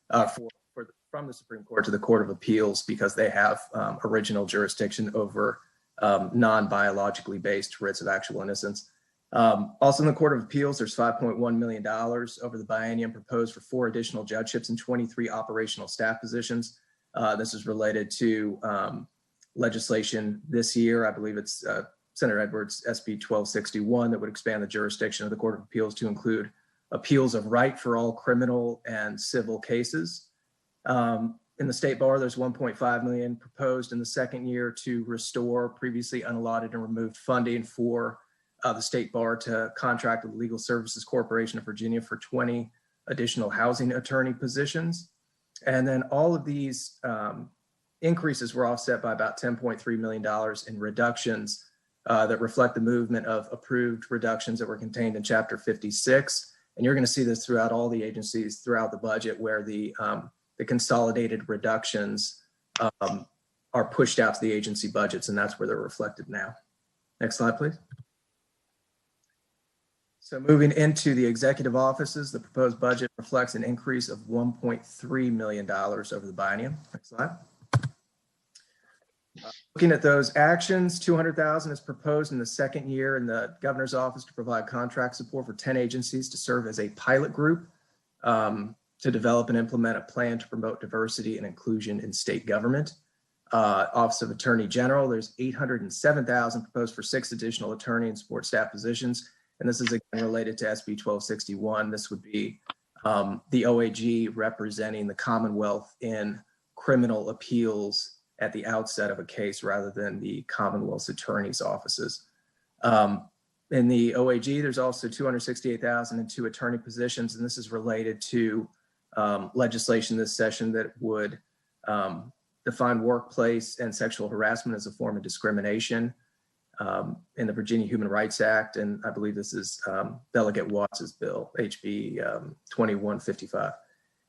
S1: from the Supreme Court to the Court of Appeals because they have original jurisdiction over non-biologically based writs of actual innocence. Also in the Court of Appeals, there's $5.1 million over the biennium proposed for 4 additional judgeships and 23 operational staff positions. This is related to legislation this year. I believe it's Senator Edwards' SB 1261 that would expand the jurisdiction of the Court of Appeals to include appeals of right for all criminal and civil cases. In the state bar, there's $1.5 million proposed in the second year to restore previously unallotted and removed funding for the state bar to contract with the Legal Services Corporation of Virginia for 20 additional housing attorney positions. And then all of these increases were offset by about $10.3 million in reductions that reflect the movement of approved reductions that were contained in Chapter 56. And you're going to see this throughout all the agencies throughout the budget where the consolidated reductions are pushed out to the agency budgets, and that's where they're reflected now. Next slide, please. So moving into the executive offices, the proposed budget reflects an increase of $1.3 million over the biennium. Next slide. Looking at those actions, $200,000 is proposed in the second year in the governor's office to provide contract support for 10 agencies to serve as a pilot group to develop and implement a plan to promote diversity and inclusion in state government. Office of Attorney General, there's $807,000 proposed for 6 additional attorney and support staff positions. And this is again related to SB 1261. This would be the OAG representing the Commonwealth in criminal appeals at the outset of a case rather than the Commonwealth's attorney's offices. In the OAG, there's also $268,000 in 2 attorney positions, and this is related to legislation this session that would define workplace and sexual harassment as a form of discrimination in the Virginia Human Rights Act, and I believe this is Delegate Watts's bill, HB 2155.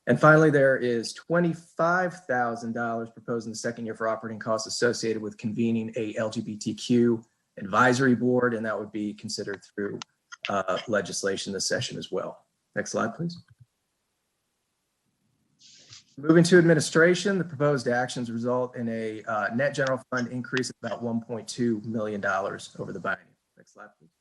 S1: And finally, there is $25,000 proposed in the second year for operating costs associated with convening a LGBTQ advisory board, and that would be considered through legislation this session as well. Next slide, please. Moving to administration, the proposed actions result in a net general fund increase of about $1.2 million over the biennium. Next slide, please.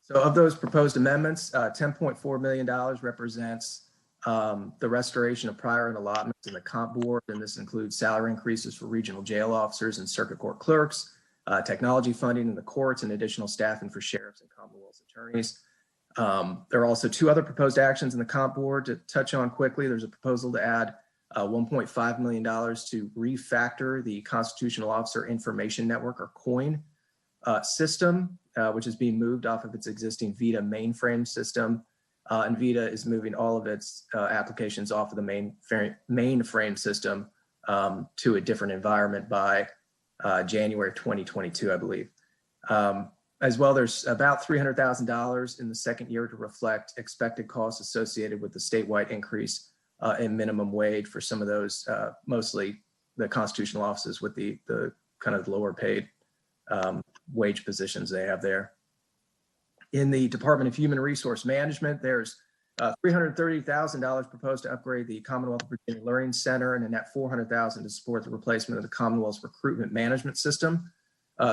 S1: So of those proposed amendments, $10.4 million represents the restoration of prior allotments in the comp board, and this includes salary increases for regional jail officers and circuit court clerks, technology funding in the courts, and additional staffing for sheriffs and Commonwealth's attorneys. There are also 2 other proposed actions in the comp board to touch on quickly. There's a proposal to add $1.5 million to refactor the Constitutional Officer Information Network, or COIN, system, which is being moved off of its existing VITA mainframe system. And VITA is moving all of its applications off of the mainframe system to a different environment by January of 2022, I believe. As well, there's about $300,000 in the second year to reflect expected costs associated with the statewide increase in minimum wage for some of those, mostly the constitutional offices with the kind of lower paid wage positions they have there. In the Department of Human Resource Management, there's $330,000 proposed to upgrade the Commonwealth of Virginia Learning Center, and a net $400,000 to support the replacement of the Commonwealth's recruitment management system.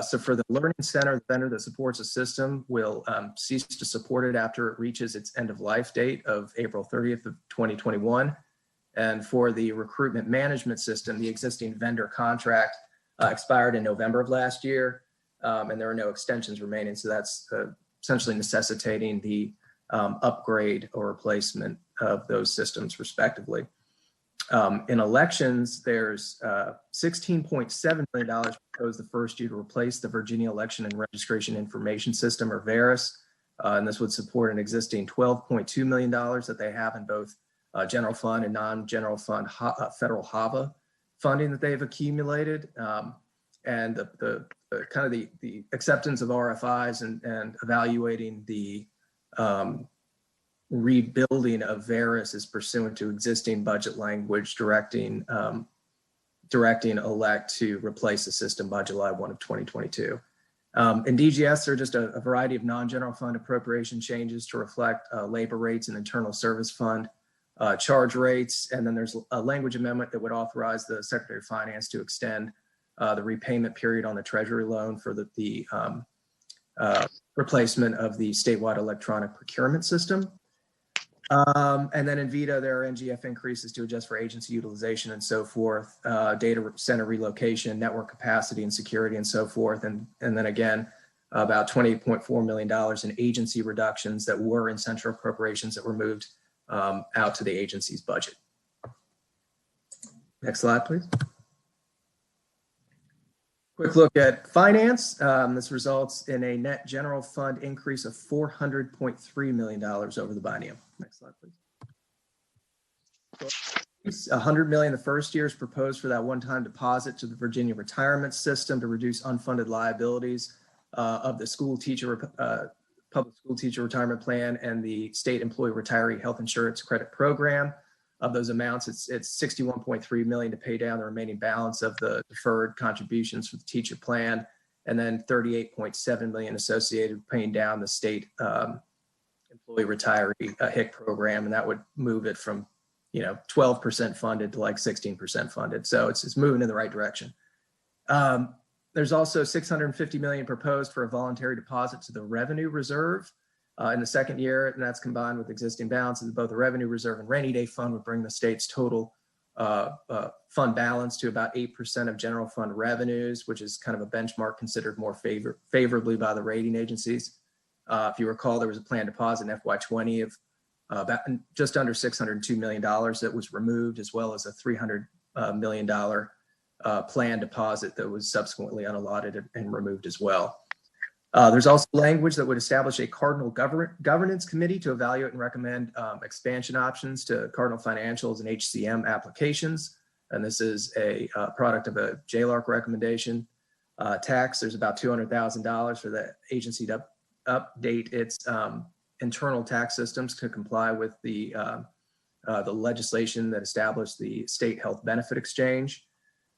S1: So for the Learning Center, the vendor that supports the system will cease to support it after it reaches its end of life date of April 30th of 2021. And for the recruitment management system, the existing vendor contract expired in November of last year, and there are no extensions remaining. So that's essentially necessitating the upgrade or replacement of those systems respectively. In elections, there's $16.7 million proposed the first year to replace the Virginia Election and Registration Information System, or VERIS. And this would support an existing $12.2 million that they have in both general fund and non-general fund federal HAVA funding that they've accumulated. And the kind of the acceptance of RFIs and evaluating the rebuilding of VERIS is pursuant to existing budget language directing elect to replace the system by July 1 of 2022. In DGS, there are just a variety of non-general fund appropriation changes to reflect labor rates and internal service fund charge rates. And then there's a language amendment that would authorize the Secretary of Finance to extend the repayment period on the Treasury loan for the replacement of the statewide electronic procurement system. And then in VETA, there are NGF increases to adjust for agency utilization and so forth, data center relocation, network capacity and security and so forth. And then again, about $28.4 million in agency reductions that were in central appropriations that were moved out to the agency's budget. Next slide, please. Quick look at finance. This results in a net general fund increase of $400.3 million over the biennium. Next slide, please. $100 million the first year is proposed for that one-time deposit to the Virginia retirement system to reduce unfunded liabilities of the public school teacher retirement plan and the state employee retiree health insurance credit program. Of those amounts, it's $61.3 million to pay down the remaining balance of the deferred contributions for the teacher plan, and then $38.7 million associated with paying down the state employee retiree HIC program, and that would move it from 12% funded to like 16% funded. So it's moving in the right direction. There's also $650 million proposed for a voluntary deposit to the revenue reserve in the second year, and that's combined with existing balances of both the revenue reserve and rainy day fund would bring the state's total fund balance to about 8% of general fund revenues, which is kind of a benchmark considered more favorably by the rating agencies. If you recall, there was a planned deposit in FY20 of about just under $602 million that was removed, as well as a $300 million planned deposit that was subsequently unallotted and removed as well. There's also language that would establish a Cardinal Governance Committee to evaluate and recommend expansion options to Cardinal Financials and HCM applications. And this is a product of a JLARC recommendation. Tax, there's about $200,000 for the agency to update its internal tax systems to comply with the legislation that established the state health benefit exchange.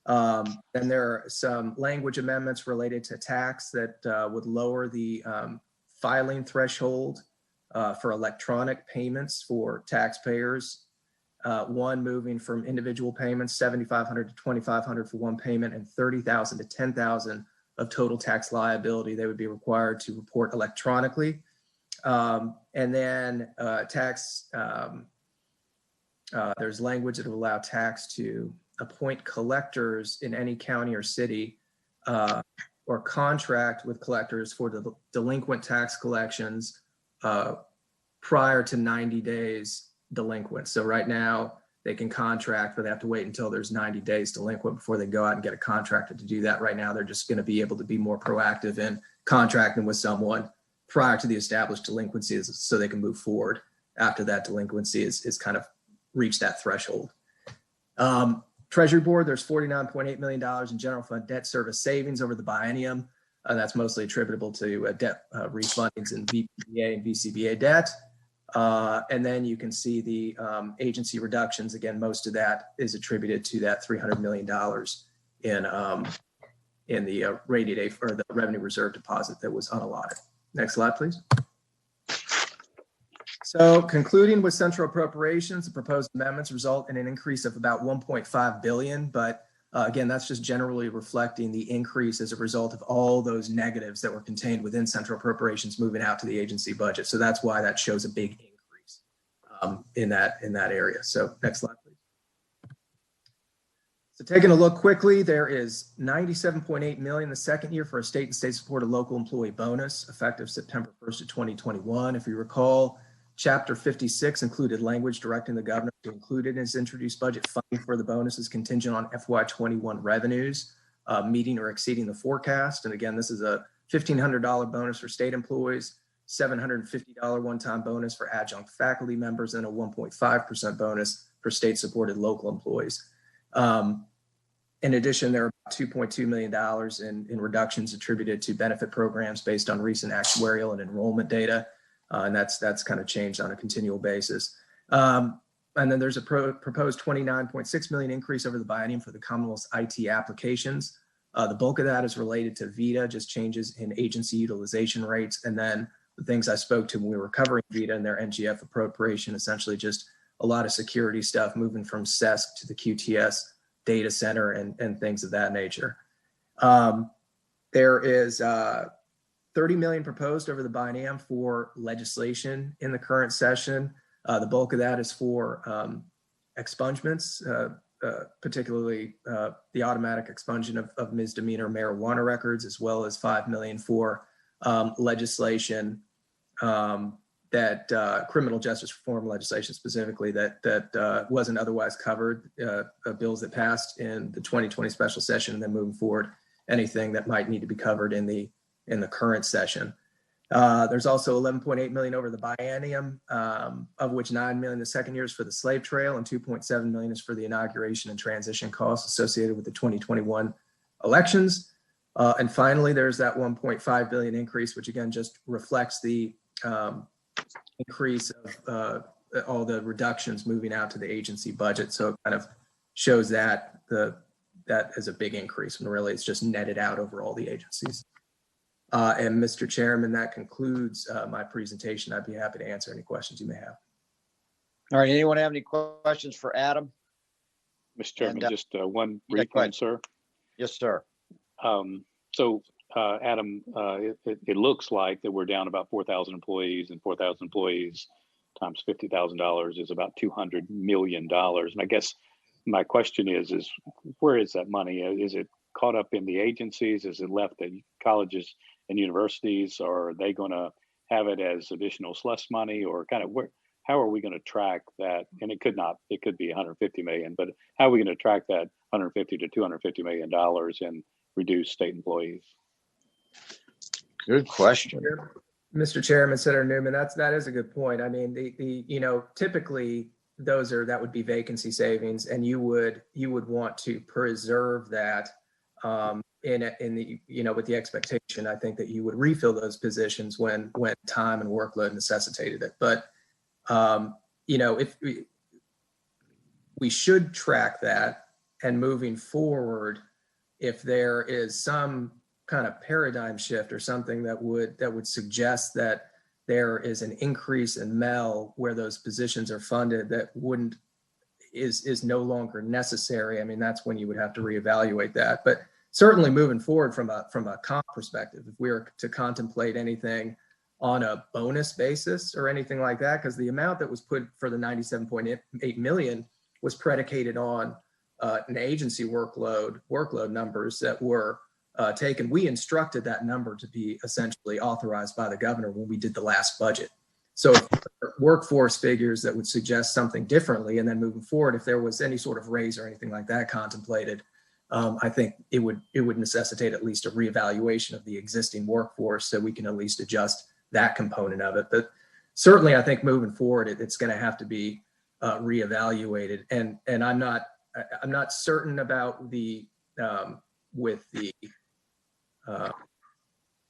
S1: And there are some language amendments related to tax that would lower the filing threshold for electronic payments for taxpayers. One moving from individual payments, $7,500 to $2,500 for one payment, and $30,000 to $10,000 of total tax liability they would be required to report electronically. And then there's language that will allow tax to appoint collectors in any county or city or contract with collectors for the delinquent tax collections prior to 90 days delinquent. So right now they can contract, but they have to wait until there's 90 days delinquent before they go out and get a contractor to do that. Right now, they're just going to be able to be more proactive in contracting with someone prior to the established delinquencies so they can move forward after that delinquency is kind of reached that threshold. Treasury Board, there's $49.8 million in general fund debt service savings over the biennium. That's mostly attributable to debt refundings in VPBA and VCBA debt. And then you can see the agency reductions. Again, most of that is attributed to that $300 million in the rainy day or the revenue reserve deposit that was unallotted. Next slide, please. So concluding with central appropriations, the proposed amendments result in an increase of about $1.5 billion. But again, that's just generally reflecting the increase as a result of all those negatives that were contained within central appropriations moving out to the agency budget. So that's why that shows a big increase in that area. So next slide, please. So taking a look quickly, there is $97.8 million the second year for a state and state supported local employee bonus effective September 1st of 2021. If you recall, Chapter 56 included language directing the governor to include in his introduced budget funding for the bonuses contingent on FY21 revenues meeting or exceeding the forecast. And again, this is a $1,500 bonus for state employees, $750 one-time bonus for adjunct faculty members, and a 1.5% bonus for state-supported local employees. In addition, there are $2.2 million in reductions attributed to benefit programs based on recent actuarial and enrollment data. And that's kind of changed on a continual basis. And then there's a proposed $29.6 million increase over the biennium for the Commonwealth's IT applications. The bulk of that is related to VITA, just changes in agency utilization rates. And then the things I spoke to when we were covering VITA and their NGF appropriation, essentially just a lot of security stuff moving from SESC to the QTS data center and things of that nature. There is $30 million proposed over the biennium for legislation in the current session. The bulk of that is for expungements, particularly the automatic expunsion of misdemeanor marijuana records, as well as $5 million for legislation that criminal justice reform legislation specifically that wasn't otherwise covered, bills that passed in the 2020 special session, and then moving forward, anything that might need to be covered in the current session. There's also $11.8 million over the biennium, of which $9 million the second year is for the slave trail and $2.7 million is for the inauguration and transition costs associated with the 2021 elections. And finally, there's that $1.5 billion increase, which again just reflects the increase of all the reductions moving out to the agency budget. So it kind of shows that that as a big increase, when really it's just netted out over all the agencies. And Mr. Chairman, that concludes my presentation. I'd be happy to answer any questions you may have.
S2: All right, anyone have any questions for Adam?
S3: Mr. Chairman,
S2: And,
S3: just one brief one, sir.
S2: Yes, sir.
S3: So Adam, it looks like that we're down about 4,000 employees, and 4,000 employees times $50,000 is about $200 million. And I guess my question is where is that money? Is it caught up in the agencies? Is it left at colleges and universities? Or are they going to have it as additional slush money, or kind of how are we going to track that? And it could be 150 million, but how are we going to track that 150 to $250 million in reduced state employees?
S2: Good question.
S1: Mr. Chairman, Senator Newman, that is a good point. I mean, typically that would be vacancy savings, and you would want to preserve that in the with the expectation, I think, that you would refill those positions when time and workload necessitated it. But if we should track that, and moving forward, if there is some kind of paradigm shift or something that would suggest that there is an increase in MEL where those positions are funded that is no longer necessary, I mean, that's when you would have to reevaluate that. But certainly moving forward from a comp perspective, if we were to contemplate anything on a bonus basis or anything like that, because the amount that was put for the 97.8 million was predicated on an agency workload numbers that were taken. We instructed that number to be essentially authorized by the governor when we did the last budget. So if there are workforce figures that would suggest something differently, and then moving forward, if there was any sort of raise or anything like that contemplated, I think it would necessitate at least a reevaluation of the existing workforce, so we can at least adjust that component of it. But certainly, I think moving forward, it's going to have to be reevaluated. And I'm not certain about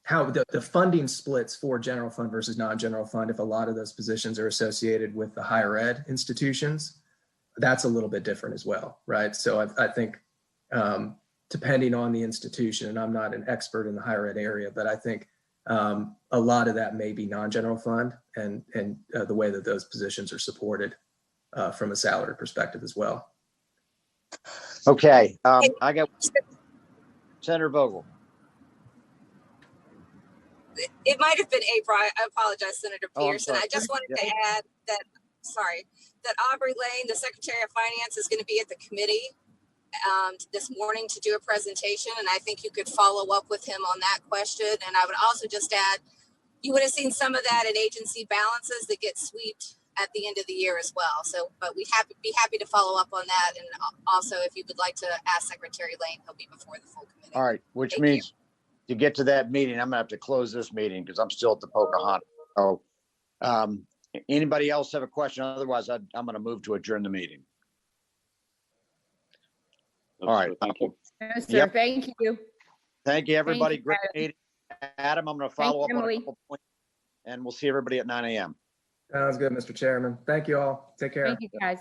S1: how the funding splits for general fund versus non-general fund. If a lot of those positions are associated with the higher ed institutions, that's a little bit different as well, right? So I think depending on the institution, and I'm not an expert in the higher ed area, but I think a lot of that may be non-general fund and the way that those positions are supported from a salary perspective as well.
S2: Okay, I got Senator Vogel.
S7: It might have been April. I apologize, Senator Peterson. I just wanted to add that Aubrey Lane, the Secretary of Finance, is going to be at the committee this morning to do a presentation, and I think you could follow up with him on that question. And I would also just add, you would have seen some of that in agency balances that get swept at the end of the year as well. So, but we'd be happy to follow up on that. And also, if you would like to ask Secretary Lane, he'll be before the full committee.
S2: All right, which
S7: Thank
S2: means to get to that meeting, I'm gonna have to close this meeting because I'm still at the Pocahontas. So, anybody else have a question? Otherwise, I'm gonna move to adjourn the meeting. All right.
S3: Thank you.
S4: No, sir.
S2: Yep.
S4: Thank you.
S2: Thank you, everybody.
S4: you,
S2: Great meeting. Adam, I'm gonna follow up
S4: Thanks,
S2: on a
S4: Emily.
S2: couple points, and we'll see everybody at 9 a.m.
S1: Sounds good, Mr. Chairman. Thank you all. Take care.
S4: Thank you, guys.